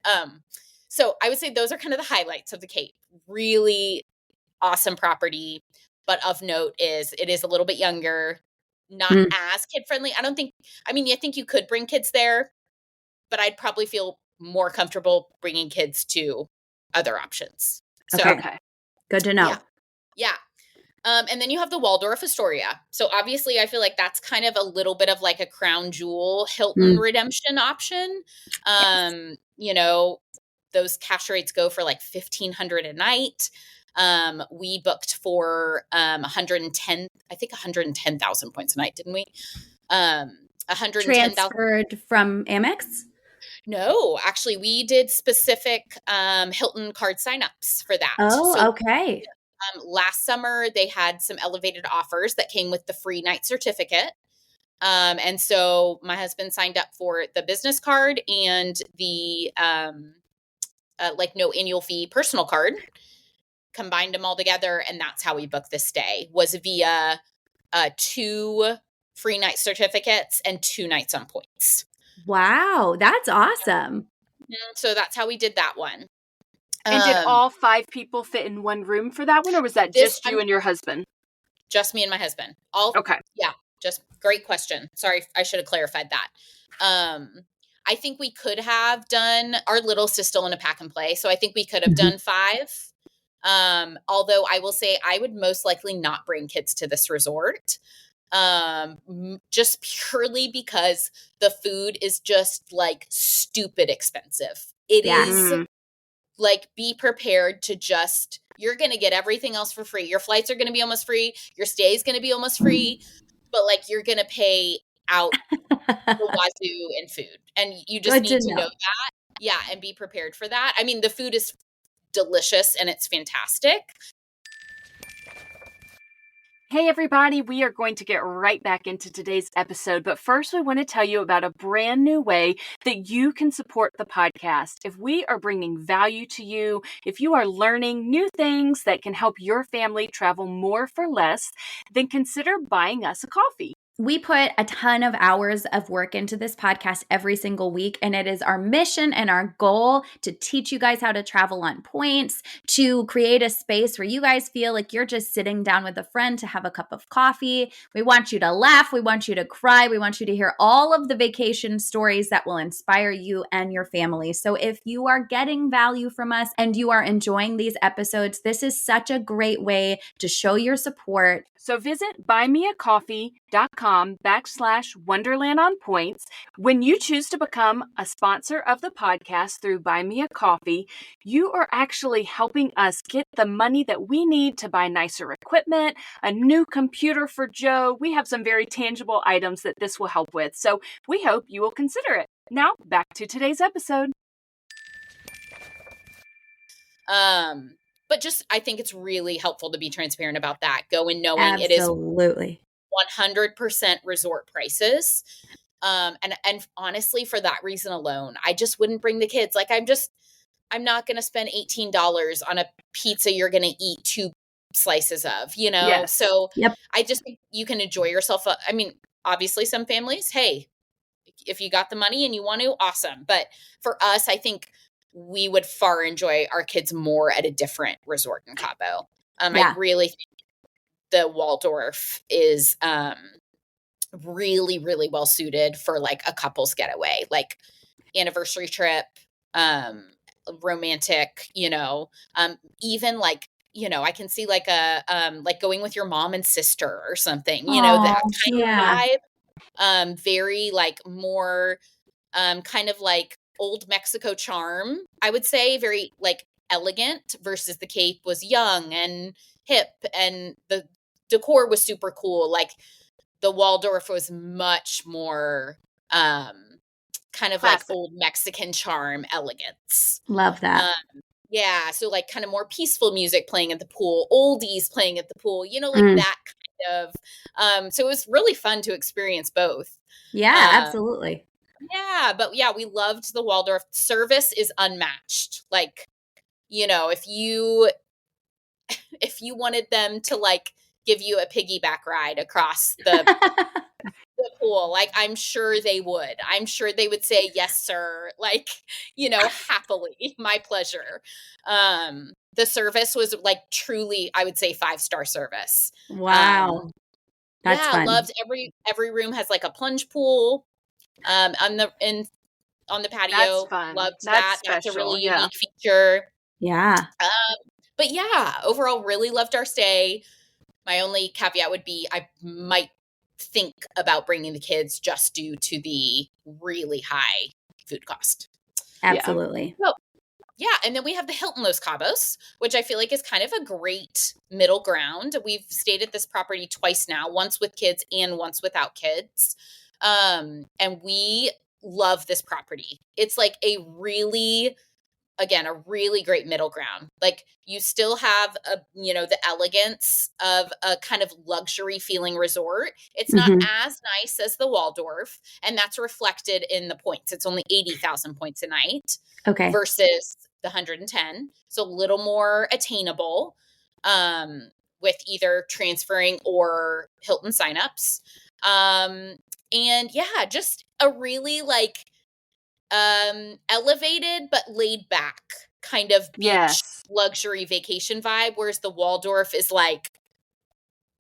So I would say those are kind of the highlights of the Cape. Really awesome property, but of note is it is a little bit younger. not as kid friendly. I think you could bring kids there, but I'd probably feel more comfortable bringing kids to other options. So, Okay. Good to know. Yeah. Yeah. And then you have the Waldorf Astoria. So obviously I feel like that's kind of a little bit of like a crown jewel Hilton redemption option. You know, those cash rates go for like $1,500 a night. We booked for 110, I think 110,000 points a night, didn't we? 110,000. Transferred from Amex? No, actually we did specific Hilton card signups for that. Oh, So okay. last summer, they had some elevated offers that came with the free night certificate. And so my husband signed up for the business card and the like no annual fee personal card, combined them all together. And that's how we booked this stay, was via 2 free night certificates and 2 nights on points. Wow, that's awesome. So that's how we did that one. And did all 5 people fit in one room for that one, or was that just you and your husband? Just me and my husband. Okay. Yeah, just great question. Sorry, I should have clarified that. I think we could have done, our littlest is still in a pack and play, so I think we could have done 5. Although I will say I would most likely not bring kids to this resort. Just purely because the food is just like stupid expensive. It is like, be prepared to you're going to get everything else for free. Your flights are going to be almost free. Your stay is going to be almost free, but like you're going to pay out the wazoo in food. And you just need to know that. Yeah. And be prepared for that. I mean, the food is delicious and it's fantastic. Hey everybody, we are going to get right back into today's episode, but first we want to tell you about a brand new way that you can support the podcast. If we are bringing value to you, if you are learning new things that can help your family travel more for less, then consider buying us a coffee. We put a ton of hours of work into this podcast every single week, and it is our mission and our goal to teach you guys how to travel on points, to create a space where you guys feel like you're just sitting down with a friend to have a cup of coffee. We want you to laugh. We want you to cry. We want you to hear all of the vacation stories that will inspire you and your family. So if you are getting value from us and you are enjoying these episodes, this is such a great way to show your support. So visit buymeacoffee.com/Wonderland on points. When you choose to become a sponsor of the podcast through Buy Me a Coffee, you are actually helping us get the money that we need to buy nicer equipment, a new computer for Joe. We have some very tangible items that this will help with. So we hope you will consider it. Now back to today's episode. But just, I think it's really helpful to be transparent about that. Go in knowing Absolutely. It is 100% resort prices. And honestly, for that reason alone, I just wouldn't bring the kids. Like, I'm not going to spend $18 on a pizza you're going to eat 2 slices of, you know? Yes. So I just think you can enjoy yourself. I mean, obviously some families, hey, if you got the money and you want to, awesome. But for us, I think we would far enjoy our kids more at a different resort in Cabo. I really think the Waldorf is really, really well suited for like a couple's getaway, like anniversary trip, romantic, you know, even like, you know, I can see like like going with your mom and sister or something, you know, that kind of vibe. Very like more kind of like old Mexico charm, I would say, very like elegant, versus the Cape was young and hip and the decor was super cool. Like the Waldorf was much more kind of classic, like old Mexican charm, elegance. Love that. Yeah, so like kind of more peaceful music playing at the pool, oldies playing at the pool, you know, like that kind of. So it was really fun to experience both. Yeah, absolutely. Yeah, but yeah, we loved the Waldorf. Service is unmatched. Like, you know, if you wanted them to like give you a piggyback ride across the pool, like I'm sure they would. I'm sure they would say, "Yes, sir." Like, you know, happily, my pleasure. The service was like truly, I would say, 5-star service. Wow. That's Yeah, fun. loved every room has like a plunge pool on the That's patio. fun. Loved That's that. That's a really special. Yeah. unique feature. Yeah. Um, but yeah, overall really loved our stay. My only caveat would be I might think about bringing the kids just due to the really high food cost. Yeah. Absolutely. So, yeah, and then we have the Hilton Los Cabos, which I feel like is kind of a great middle ground. We've stayed at this property twice now, once with kids and once without kids. And we love this property. It's like a really great middle ground. Like you still have the elegance of a kind of luxury feeling resort. It's not Hmm. as nice as the Waldorf, and that's reflected in the points. It's only 80,000 points a night Okay. versus the 110. So a little more attainable with either transferring or Hilton signups. And yeah, just a really like elevated but laid back kind of beach Yes. luxury vacation vibe, whereas the Waldorf is like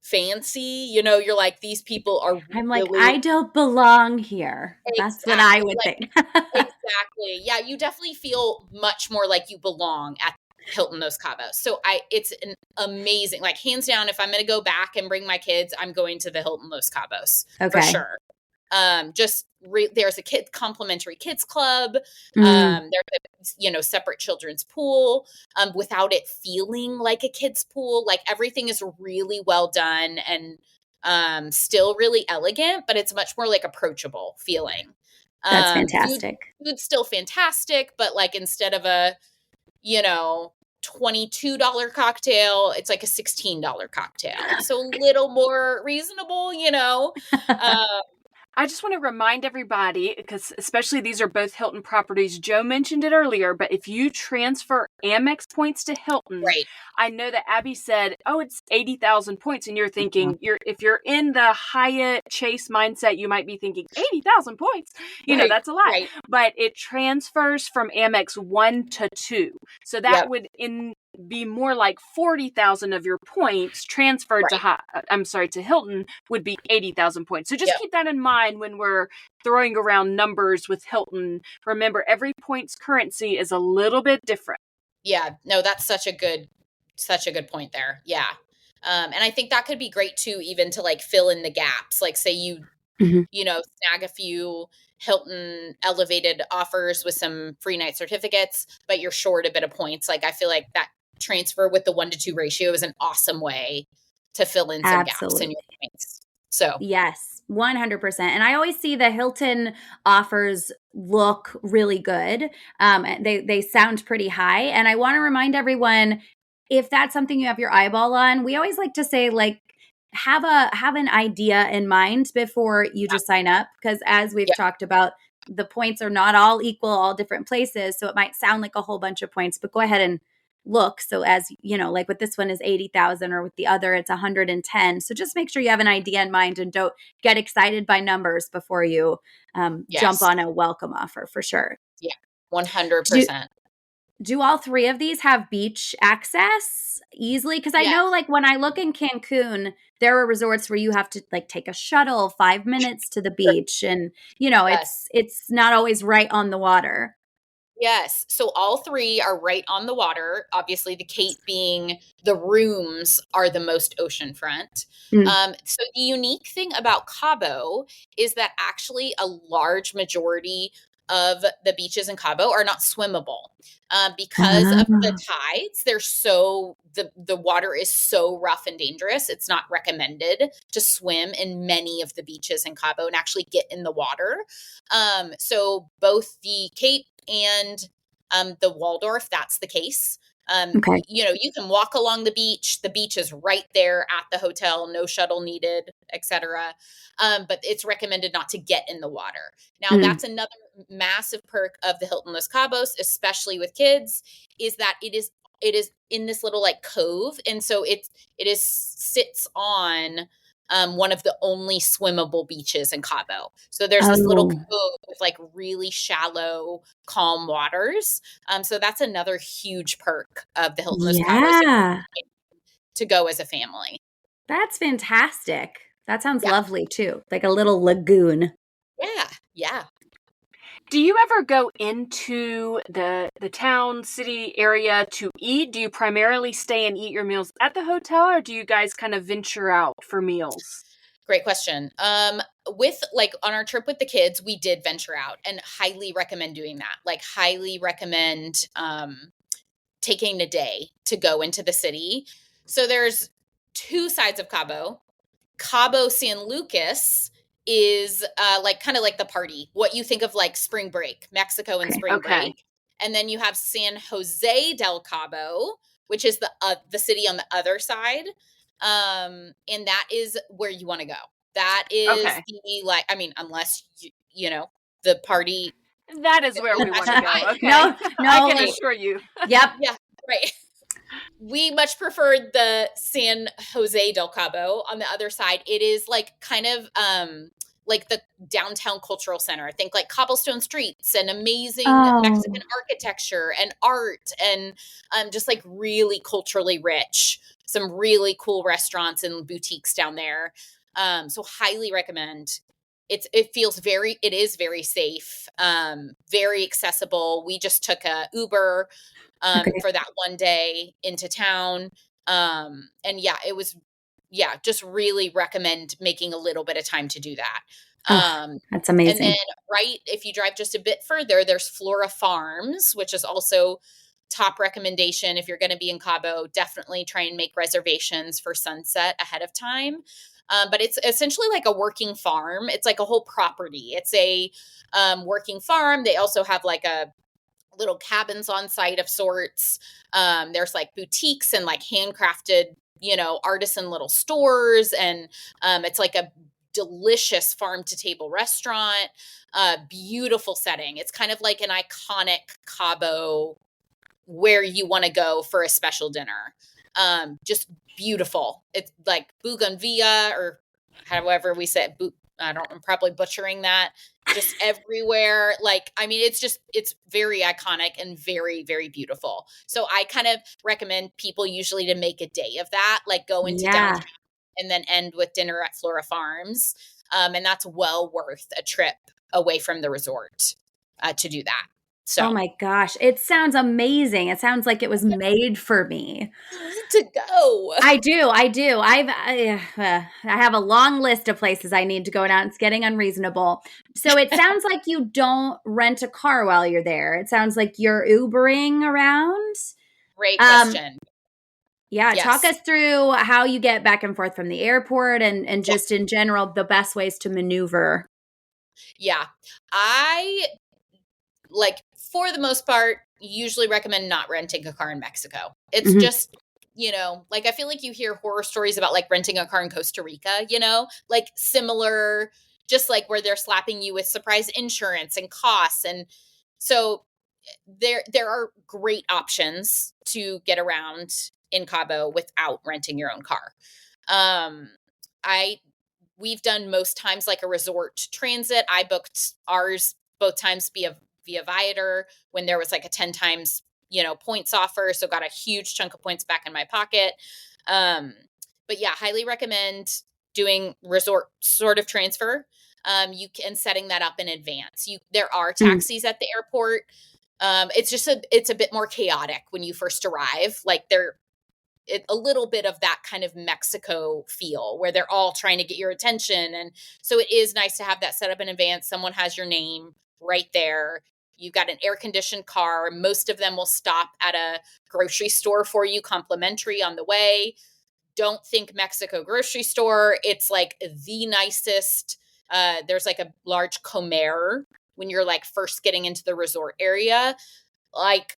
fancy. You're like, these people are I'm like, really I don't belong here. That's what I exactly would like think. exactly. Yeah, you definitely feel much more like you belong at Hilton Los Cabos. So it's an amazing, like hands down, if I'm going to go back and bring my kids, I'm going to the Hilton Los Cabos for Okay. sure. There's a complimentary kids club. Mm, There's a separate children's pool without it feeling like a kids pool. Like everything is really well done and still really elegant, but it's much more like approachable feeling. that's Food fantastic. food's still fantastic, but like instead of a you know $22 cocktail, it's like a $16 cocktail, so a little more reasonable. um, I just want to remind everybody, because especially these are both Hilton properties. Joe mentioned it earlier, but if you transfer Amex points to Hilton, right. I know that Abby said, "Oh, it's 80,000 points," and you're thinking, if you're in the Hyatt Chase mindset, you might be thinking 80,000 points. Right. That's a lot, Right. but it transfers from Amex 1 to 2, so that Yep. would be more like 40,000 of your points transferred Right. to Hilton would be 80,000 points. So just Yep. keep that in mind when we're throwing around numbers with Hilton. Remember, every points currency is a little bit different. Yeah. No, that's such a good point there. Yeah. And I think that could be great too, even to like fill in the gaps. Like say Mhm. snag a few Hilton elevated offers with some free night certificates, but you're short a bit of points. Like I feel like that transfer with the 1-to-2 ratio is an awesome way to fill in some gaps in your Absolutely. points. So Yes, 100%. And I always see the Hilton offers look really good. They sound pretty high. And I want to remind everyone, if that's something you have your eyeball on, we always like to say like have an idea in mind before you yeah, just sign up, because as we've yeah, talked about, the points are not all equal all different places, so it might sound like a whole bunch of points, but go ahead and look. So as you know, like with this one is 80,000 or with the other it's 110. So just make sure you have an idea in mind and don't get excited by numbers before you jump yes, on a welcome offer for sure. yeah, Do, 100%. do all three of these have beach access easily? Because I Yeah, know like when I look in Cancun, there are resorts where you have to like take a shuttle 5 minutes to the sure. beach, and Yes. it's not always right on the water. Yes. So all three are right on the water. Obviously, the Cape being the rooms are the most oceanfront. Mm. So the unique thing about Cabo is that actually a large majority of the beaches in Cabo are not swimmable because of the Ah, tides. The water is so rough and dangerous. It's not recommended to swim in many of the beaches in Cabo and actually get in the water. So both the Cape and the Waldorf, that's the case. okay. You can walk along the beach. The beach is right there at the hotel, no shuttle needed, etc. But it's recommended not to get in the water. Now, Mm. that's another massive perk of the Hilton Los Cabos, especially with kids, is that it is in this little like cove, and so it sits on one of the only swimmable beaches in Cabo. So there's this little Oh, cove with like really shallow, calm waters. So that's another huge perk of the Hilton Los Cabos yeah. to go as a family. That's fantastic. That sounds Yeah. lovely too. Like a little lagoon. Yeah. Yeah. Do you ever go into the town, city area to eat? Do you primarily stay and eat your meals at the hotel, or do you guys kind of venture out for meals? Great question. With like on our trip with the kids, we did venture out and highly recommend doing that. Like highly recommend taking a day to go into the city. So there's two sides of Cabo. Cabo San Lucas is like kind of like the party, what you think of like spring break, Mexico and Okay. spring Okay. break. And then you have San Jose del Cabo, which is the city on the other side. And that is where you want to go. That is Okay. the like, I mean, unless you know the party That is is where gonna we pass want to you go. by. Okay. No, I no, can like, assure you. yep. Yeah, right. We much preferred the San Jose del Cabo. On the other side, it is like kind of like the downtown cultural center. I think like cobblestone streets and amazing Oh, Mexican architecture and art and just like really culturally rich. Some really cool restaurants and boutiques down there. So highly recommend. It is very safe, very accessible. We just took a Uber okay. for that one day into town. And yeah, it was, yeah, just really recommend making a little bit of time to do that. Oh, that's And then, amazing. right, if you drive just a bit further, there's Flora Farms, which is also top recommendation. If you're going to be in Cabo, definitely try and make reservations for sunset ahead of time. But it's essentially like a working farm. It's like a whole property. It's a working farm. They also have like a little cabins on site of sorts. There's like boutiques and like handcrafted, artisan little stores. And it's like a delicious farm to table restaurant. Beautiful setting. It's kind of like an iconic Cabo where you want to go for a special dinner. Just beautiful. It's like bougainvillea or however we say it. I'm probably butchering that. Just everywhere. Like, I mean, it's very iconic and very, very beautiful. So I kind of recommend people usually to make a day of that, like go into downtown Yeah. and then end with dinner at Flora Farms. And that's well worth a trip away from the resort to do that. Oh So my gosh. It sounds amazing. It sounds like it was made for me. need to go. I do. I do. I have a long list of places I need to go now. It's getting unreasonable. So it sounds like you don't rent a car while you're there. It sounds like you're Ubering around. Great Um, question. yeah, talk Yes. us through how you get back and forth from the airport and Yeah. just in general the best ways to maneuver. Yeah. I like for the most part usually recommend not renting a car in Mexico. It's Mhm. just, like I feel like you hear horror stories about like renting a car in Costa Rica, like similar, just like where they're slapping you with surprise insurance and costs. And so there are great options to get around in Cabo without renting your own car. Um I We've done most times like a resort transit. I booked ours both times via Viator when there was like a 10 times, points offer. So got a huge chunk of points back in my pocket. Um, but yeah, highly recommend doing resort sort of transfer. You can setting that up in advance. There are Mm. taxis at the airport. It's a bit more chaotic when you first arrive. Like a little bit of that kind of Mexico feel where they're all trying to get your attention. And so it is nice to have that set up in advance. Someone has your name right there. You've got an air conditioned car. Most of them will stop at a grocery store for you complimentary on the way. Don't think Mexico grocery store. It's like the nicest. There's like a large Comer when you're like first getting into the resort area. Like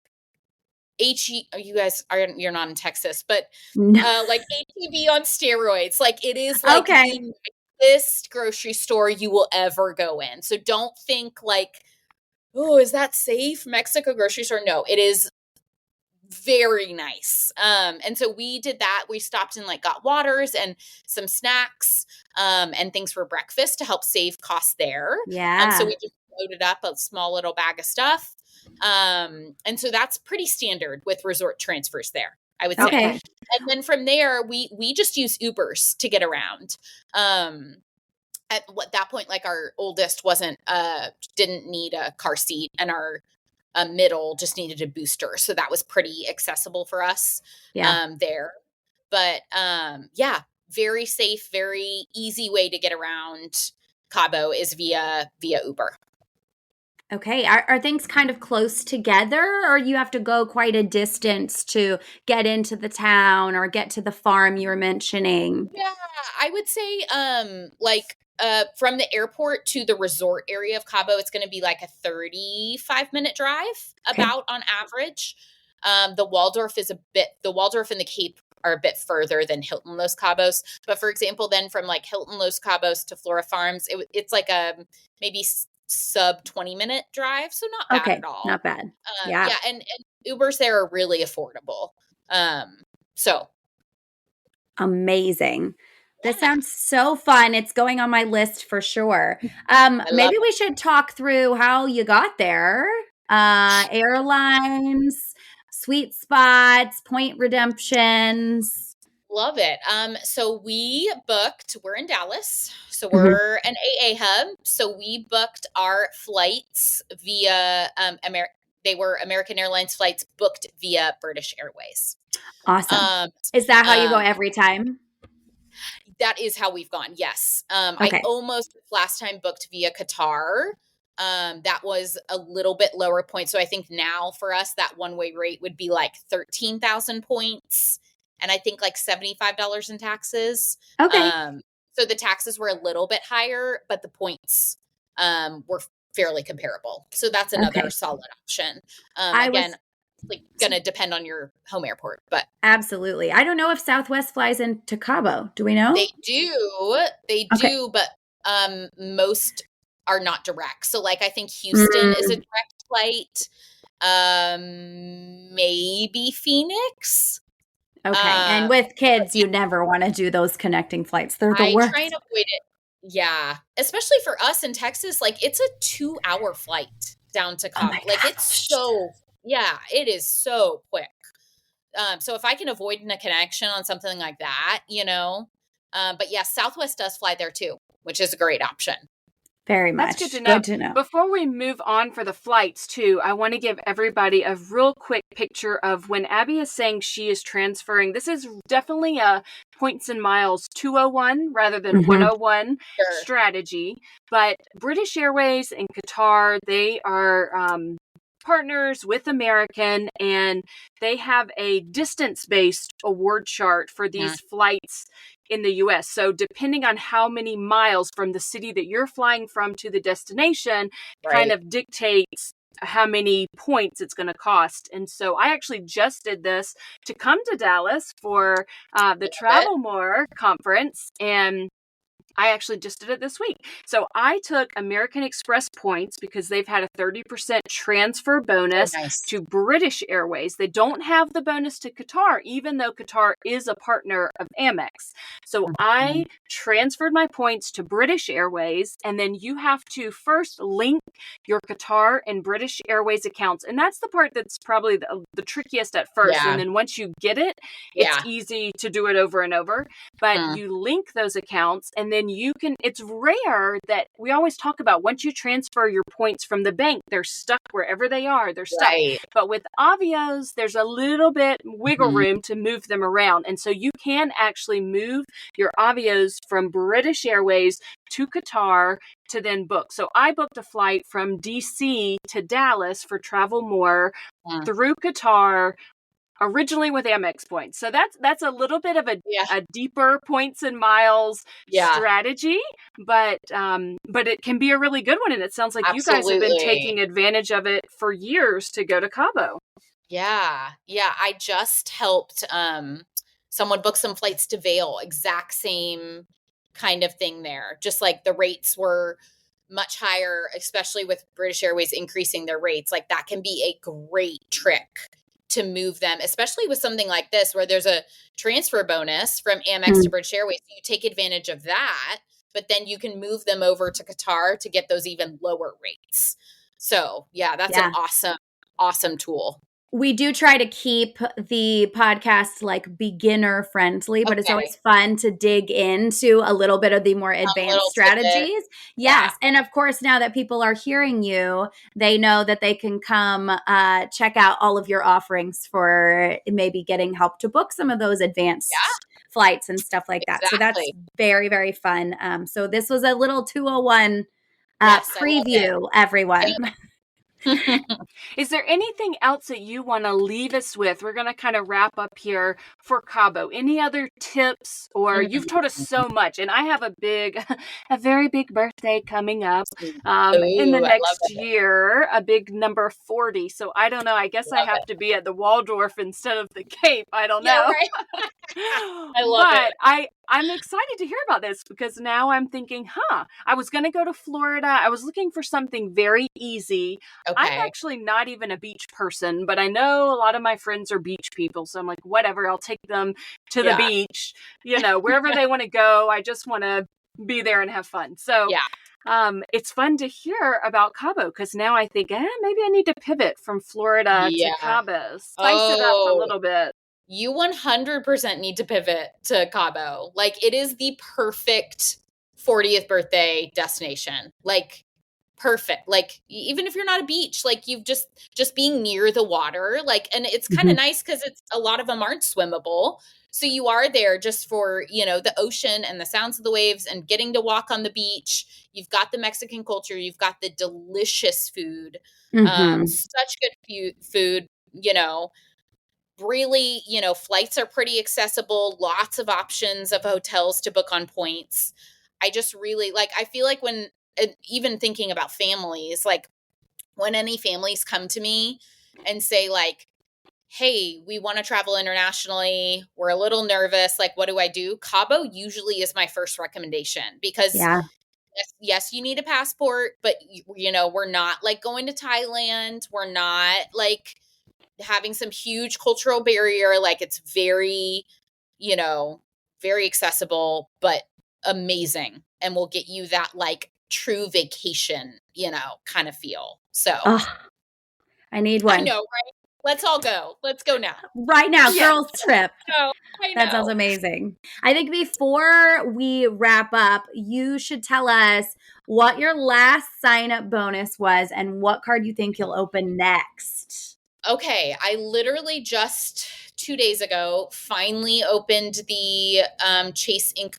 you guys are you're not in Texas, but No. like ATV on steroids. Like it is like Okay. the nicest grocery store you will ever go in. So don't think like, oh, is that safe? Mexico grocery store? No, it is very nice. And so we did that. We stopped and like got waters and some snacks, and things for breakfast to help save costs there. So Yeah. we just loaded up a small little bag of stuff. And so that's pretty standard with resort transfers there. I would say. Okay. And then from there, we just use Ubers to get around. At that point, like our oldest didn't need a car seat, and our middle just needed a booster. So that was pretty accessible for us Yeah. there. But yeah, very safe, very easy way to get around Cabo is via Uber. Okay. Are things kind of close together, or you have to go quite a distance to get into the town or get to the farm you were mentioning? Yeah, I would say like from the airport to the resort area of Cabo, it's going to be like a 35-minute drive Okay. about on average. The Waldorf and the Cape are a bit further than Hilton Los Cabos. But for example, then from like Hilton Los Cabos to Flora Farms, it's like a maybe sub 20-minute drive. So not bad Okay. at all. Not bad. Yeah. Yeah. And Ubers there are really affordable. So Amazing. This yeah, sounds so fun. It's going on my list for sure. I love Maybe we should talk through how you got there. Airlines, sweet spots, point redemptions. Love it. So we're in Dallas. So Mhm. we're an AA hub. So we booked our flights via they were American Airlines flights booked via British Airways. Awesome. Um, Is that how you go um, every time? that is how we've gone. Yes. I Okay. almost last time booked via Qatar. That was a little bit lower point. So I think now for us, that one-way rate would be like 13,000 points. And I think like $75 in taxes. Okay. So the taxes were a little bit higher, but the points were fairly comparable. So that's another Okay. solid option. I Again, was like gonna depend on your home airport, but absolutely. I don't know if Southwest flies into Cabo. Do we know? they Okay. do, but most are not direct. So like I think Houston is a Mm, direct flight. Maybe Phoenix. okay. And Um, with but kids, yeah, you never want to do those connecting flights. They're the I try and worst. avoid it. Yeah, especially for us in Texas, like it's a 2-hour flight down to Oh my Cabo. Like gosh. it is so quick. So if I can avoid a connection on something like that, but yeah, Southwest does fly there too, which is a great option. Very That's good to much. know. Good to know. Before we move on for the flights, too, I want to give everybody a real quick picture of when Abby is saying she is transferring. This is definitely a points and miles 201 rather than Mhm. 101 Sure. strategy. But British Airways and Qatar, they are partners with American, and they have a distance-based award chart for Yeah. these flights in the US. So depending on how many miles from the city that you're flying from to the destination kind Right. of dictates how many points it's going to cost. And so I actually just did this to come to Dallas for the But Travel More conference, and I actually just did it this week. So I took American Express points because they've had a 30% transfer oh, bonus nice. to British Airways. They don't have the bonus to Qatar, even though Qatar is a partner of Amex. So I transferred my points to British Airways, and then you have to first link your Qatar and British Airways accounts. And that's the part that's probably the trickiest at first. And Yeah. then once you get it, it's Yeah. easy to do it over and over. But Mm. you link those accounts, and then it's rare that we always talk about once you transfer your points from the bank, they're stuck wherever they are, they're stuck. Right. But with Avios, there's a little bit wiggle Mhm. room to move them around. And so you can actually move your Avios from British Airways to Qatar to then book. So I booked a flight from DC to Dallas for Travel More Mm. through Qatar, originally with Amex points. So that's a little bit of Yeah. a deeper points and miles Yeah. strategy, but it can be a really good one. And it sounds like you guys have been Absolutely. taking advantage of it for years to go to Cabo. Yeah. Yeah. I just helped someone book some flights to Vail, exact same kind of thing there. Just like the rates were much higher, especially with British Airways increasing their rates. Like that can be a great trick to move them, especially with something like this where there's a transfer bonus from Amex to Mm, British Airways. You take advantage of that, but then you can move them over to Qatar to get those even lower rates. So yeah, that's an yeah. awesome tool. We do try to keep the podcast like beginner friendly, but it's Okay. always fun to dig into a little bit of the more A advanced little tidbit. strategies. Yeah. Yes. And of course, now that people are hearing you, they know that they can come check out all of your offerings for maybe getting help to book some of those Yeah. advanced flights and stuff like that. So that's Exactly. very, very fun. So this was a little 201 Yes, I love preview, everyone. it. Is there anything else that you want to leave us with? We're going to kind of wrap up here for Cabo. Any other tips? Or you've told us so much, and I have a very big birthday coming up in the Ooh, I love next it. year, a big number 40. So I don't know. I guess I Love have it. to be at the Waldorf instead of the Cape. I don't Yeah, know. right. I love it. But I'm excited to hear about this because now I'm thinking, I was going to go to Florida. I was looking for something very easy. I'm Okay. actually not even a beach person, but I know a lot of my friends are beach people. So I'm like, whatever, I'll take them to the Yeah. beach, wherever they want to go. I just want to be there and have fun. So Yeah. it's fun to hear about Cabo because now I think, maybe I need to pivot from Florida to Yeah. Cabo, spice it up a Oh, little bit. you 100% need to pivot to Cabo. Like, it is the perfect 40th birthday destination. Like, perfect. Like, even if you're not a beach, like you've just being near the water, like, and it's kind of Mhm. nice because it's a lot of them aren't swimmable. So you are there just for, the ocean and the sounds of the waves and getting to walk on the beach. You've got the Mexican culture, you've got the delicious food. Mhm. Such good food, really, flights are pretty accessible, lots of options of hotels to book on points. I just really like, I feel like when, even thinking about families, like when any families come to me and say, like, hey, we want to travel internationally, we're a little nervous, like, what do I do? Cabo usually is my first recommendation because Yeah. yes, you need a passport, but we're not like going to Thailand. We're not like having some huge cultural barrier. Like, it's very, you know, very accessible, but amazing. And will get you that like true vacation, kind of feel. So Oh, I need I one know, right? Let's all go. Let's go now. right now, Yes. girls trip. No, I That sounds know. amazing. I think before we wrap up, you should tell us what your last sign up bonus was and what card you think you'll open next. Okay, I literally just 2 days ago finally opened the Chase Ink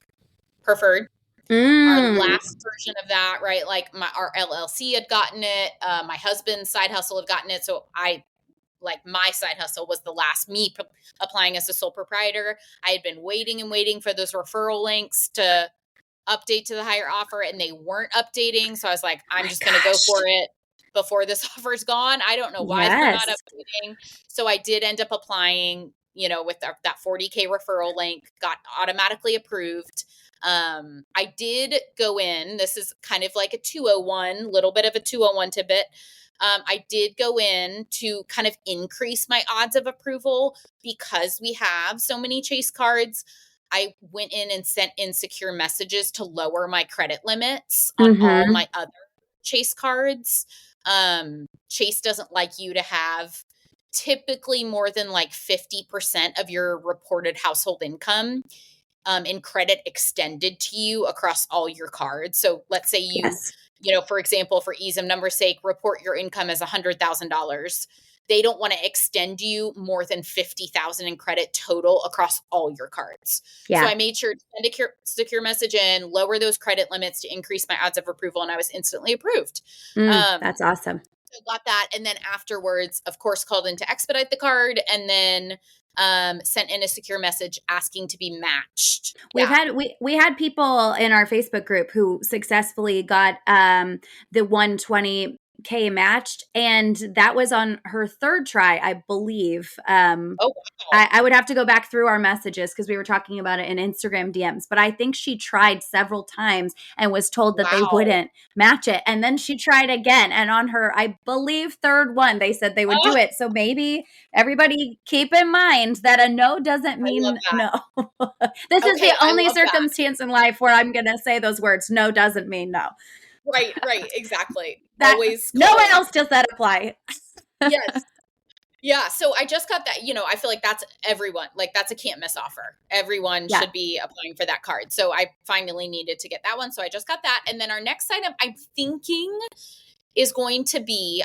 Preferred. Our Mm. last version of that, right? Like our LLC had gotten it. My husband's side hustle had gotten it. So my side hustle was the last me applying as a sole proprietor. I had been waiting and waiting for those referral links to update to the higher offer, and they weren't updating. So I was like, I'm My just going to go gosh. for it before this offer's gone. I don't know why they're not Yes. updating. So I did end up applying, with that 40K referral link, got automatically approved. I did go in. This is kind of like a 201, little bit of a 201 tidbit. I did go in to kind of increase my odds of approval because we have so many Chase cards. I went in and sent in secure messages to lower my credit limits on all Mm-hmm. my other Chase cards. Chase doesn't like you to have typically more than like 50% of your reported household income in credit extended to you across all your cards. So let's say Yes. for example, for ease of number sake, report your income as $100,000. They don't want to extend you more than $50,000 in credit total across all your cards. So Yeah. I made sure to send a secure message in, lower those credit limits to increase my odds of approval, and I was instantly approved. That's awesome. So got that, and then afterwards, of course, called in to expedite the card, and then sent in a secure message asking to be matched. We've Yeah. had we had people in our Facebook group who successfully got the 120K matched, and that was on her third try, I believe. Oh, wow. I would have to go back through our messages because we were talking about it in Instagram DMs, but I think she tried several times and was told that they Wow. wouldn't match it. And then she tried again. And on her, I believe, third one, they said they would do Oh, it. So maybe everybody keep in mind that a no doesn't I love mean that. no. This is the Okay, I only love that. circumstance in life where I'm going to say those words. No doesn't mean no. Right, exactly. That Always call nowhere it out. else does that apply. Yes. Yeah, so I just got that, I feel like that's everyone, like that's a can't miss offer. Everyone Yeah. should be applying for that card. So I finally needed to get that one. So I just got that. And then our next item I'm thinking is going to be,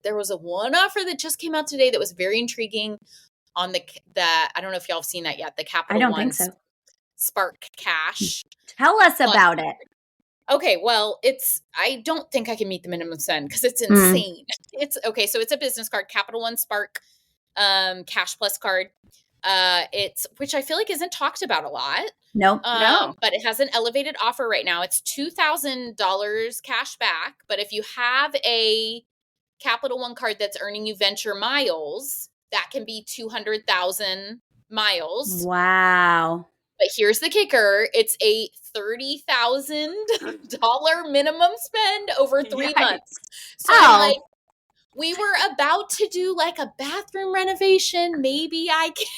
there was a one offer that just came out today that was very intriguing on I don't know if y'all have seen that yet, the I Capital don't think One so. Spark Cash. Tell us Plus about it. Okay, well, I don't think I can meet the minimum spend because it's Mm. insane. It's okay, so it's a business card, Capital One Spark Cash Plus card. Which I feel like isn't talked about a lot. Nope. No. But it has an elevated offer right now. It's $2,000 cash back, but if you have a Capital One card that's earning you venture miles, that can be 200,000 miles. Wow. But here's the kicker. It's a $30,000 minimum spend over 3 Yikes. months. So Oh. I'm like, we were about to do like a bathroom renovation. Maybe I can.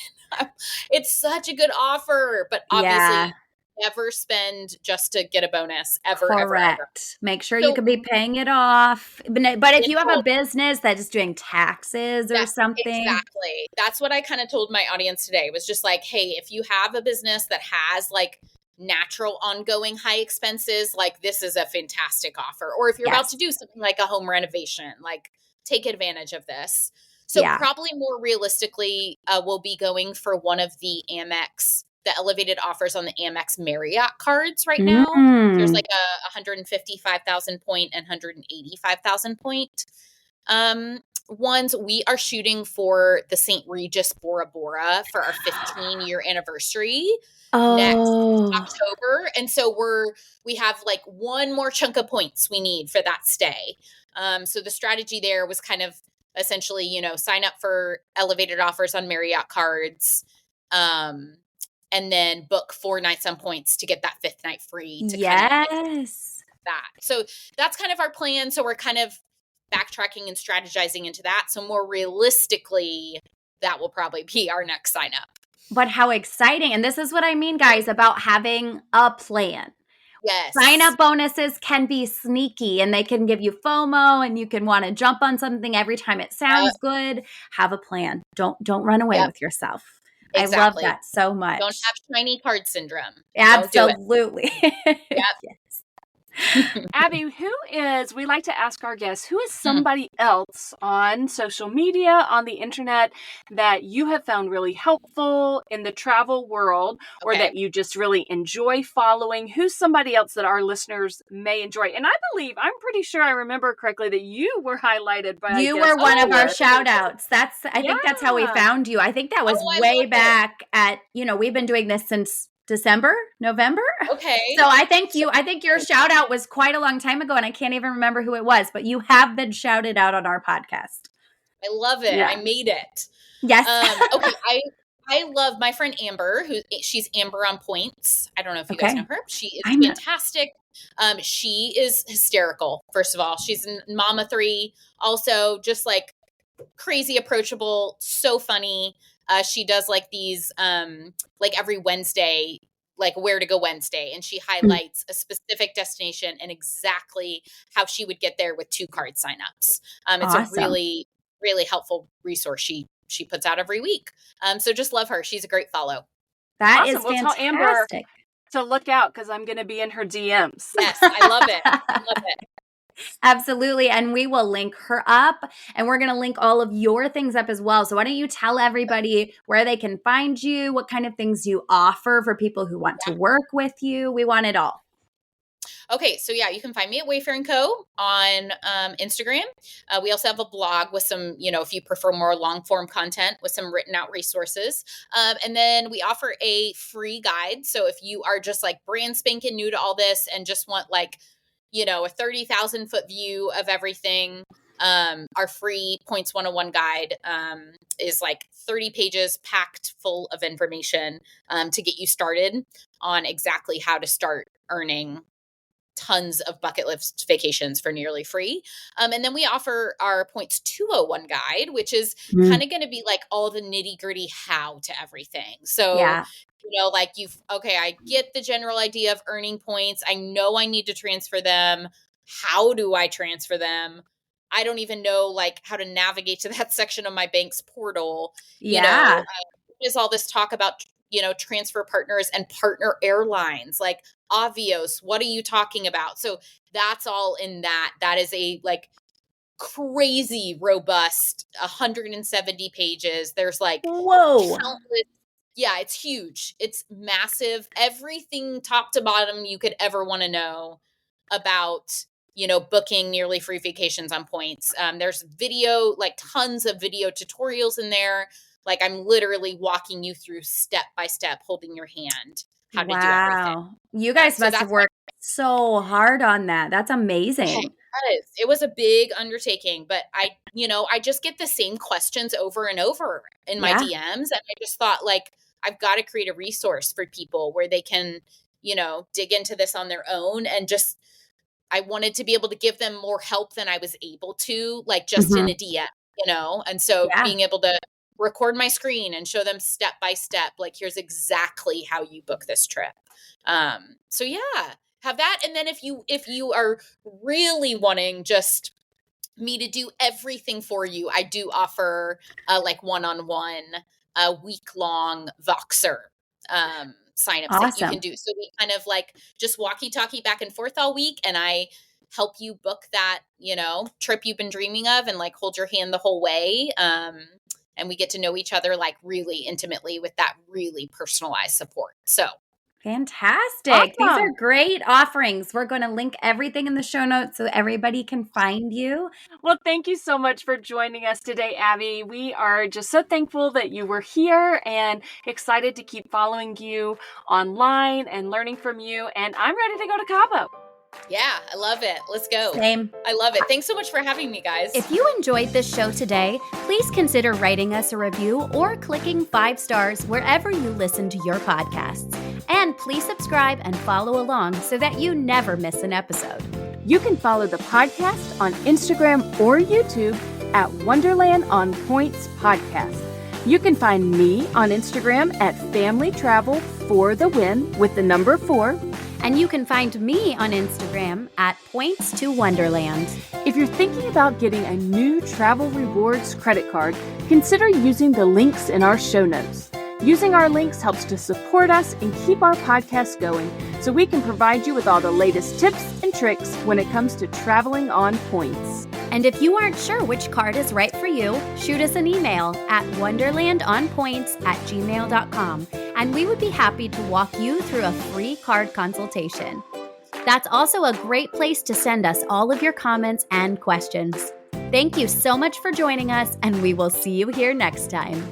It's such a good offer, but obviously never spend just to get a bonus ever, Correct. ever, ever. Make sure you can be paying it off. But if you have a Simple. business that is doing taxes or something. Exactly. That's what I kind of told my audience today. It was just like, hey, if you have a business that has like natural ongoing high expenses, like this is a fantastic offer. Or if you're about to do something like a home renovation, like take advantage of this. So probably more realistically, we'll be going for one of the elevated offers on the Amex Marriott cards right now. There's like a 155,000 point and 185,000 point ones. We are shooting for the St. Regis Bora Bora for our 15-year anniversary next October. And so we have like one more chunk of points we need for that stay. So the strategy there was kind of essentially, sign up for elevated offers on Marriott cards, and then book 4 nights on points to get that 5th night free. That. So that's kind of our plan. So we're kind of backtracking and strategizing into that. So more realistically, that will probably be our next sign up. But how exciting. And this is what I mean, guys, about having a plan. Yes. Sign up bonuses can be sneaky and they can give you FOMO and you can want to jump on something every time it sounds good. Have a plan. Don't run away with yourself. Exactly. I love that so much. Don't have shiny card syndrome. Absolutely. Yep. Abby, we like to ask our guests, who is somebody else on social media, on the internet, that you have found really helpful in the travel world or that you just really enjoy following? Who's somebody else that our listeners may enjoy? And I'm pretty sure I remember correctly that you were highlighted by You were one of our shout outs. I think that's how we found you. I think that was way back at, we've been doing this since November. Okay. So I think your shout out was quite a long time ago and I can't even remember who it was, but you have been shouted out on our podcast. I love it. Yeah. I made it. Yes. Okay. I love my friend Amber, she's Amber on Points. I don't know if you guys know her. She is fantastic. She is hysterical. First of all, she's Mama 3, also just like crazy approachable, so funny. She does like these, like every Wednesday, like Where to Go Wednesday. And she highlights a specific destination and exactly how she would get there with 2 card signups. It's a really, really helpful resource she puts out every week. So just love her. She's a great follow. That is fantastic. Tell Amber to look out because I'm going to be in her DMs. Yes, I love it. I love it. Absolutely. And we will link her up and we're going to link all of your things up as well. So why don't you tell everybody where they can find you, what kind of things you offer for people who want to work with you. We want it all. Okay. So you can find me at Wayfair & Co. on Instagram. We also have a blog with some, if you prefer more long form content with some written out resources. And then we offer a free guide. So if you are just like brand spanking new to all this and just want like, a 30,000 foot view of everything. Our free Points 101 guide is like 30 pages packed full of information to get you started on exactly how to start earning tons of bucket list vacations for nearly free. And then we offer our Points 201 guide, which is kind of going to be like all the nitty gritty how to everything. So like I get the general idea of earning points. I know I need to transfer them. How do I transfer them? I don't even know like how to navigate to that section of my bank's portal. Yeah. There's all this talk about, transfer partners and partner airlines, like Avios. What are you talking about? So that's all in that. That is a like crazy robust 170 pages. There's like Whoa. countless. Yeah, it's huge. It's massive. Everything top to bottom you could ever want to know about, booking nearly free vacations on Points. There's video, like tons of video tutorials in there. Like I'm literally walking you through step by step, holding your hand, how to do everything. Wow. You guys So must have that's worked so hard on that. That's amazing. it was a big undertaking, but I just get the same questions over and over in my Yeah. DMs. And I just thought like, I've got to create a resource for people where they can, dig into this on their own. And just, I wanted to be able to give them more help than I was able to, like just in Mhm. a DM, And so Yeah. being able to record my screen and show them step by step, like here's exactly how you book this trip. So yeah, have that. And then if you are really wanting just me to do everything for you, I do offer like one-on-one, a week-long Voxer signups that you can Awesome. do. So we kind of like just walkie-talkie back and forth all week, and I help you book that, trip you've been dreaming of, and like hold your hand the whole way. And we get to know each other like really intimately with that really personalized support. So Fantastic. These are Awesome. great offerings. We're going to link everything in the show notes so everybody can find you. Well, thank you so much for joining us today, Abby. We are just so thankful that you were here and excited to keep following you online and learning from you. And I'm ready to go to Cabo. yeah, I love it. Let's go. Same. I love it. Thanks so much for having me, guys. If you enjoyed this show today, please consider writing us a review or clicking 5 stars wherever you listen to your podcasts. And please subscribe and follow along so that you never miss an episode. You can follow the podcast on Instagram or YouTube at Wonderland on Points Podcast. You can find me on Instagram at Family Travel for the Win with the number 4. And you can find me on Instagram at Points to Wonderland. If you're thinking about getting a new travel rewards credit card, consider using the links in our show notes. Using our links helps to support us and keep our podcast going so we can provide you with all the latest tips and tricks when it comes to traveling on Points. And if you aren't sure which card is right for you, shoot us an email at wonderlandonpoints@gmail.com, and we would be happy to walk you through a free card consultation. That's also a great place to send us all of your comments and questions. Thank you so much for joining us, and we will see you here next time.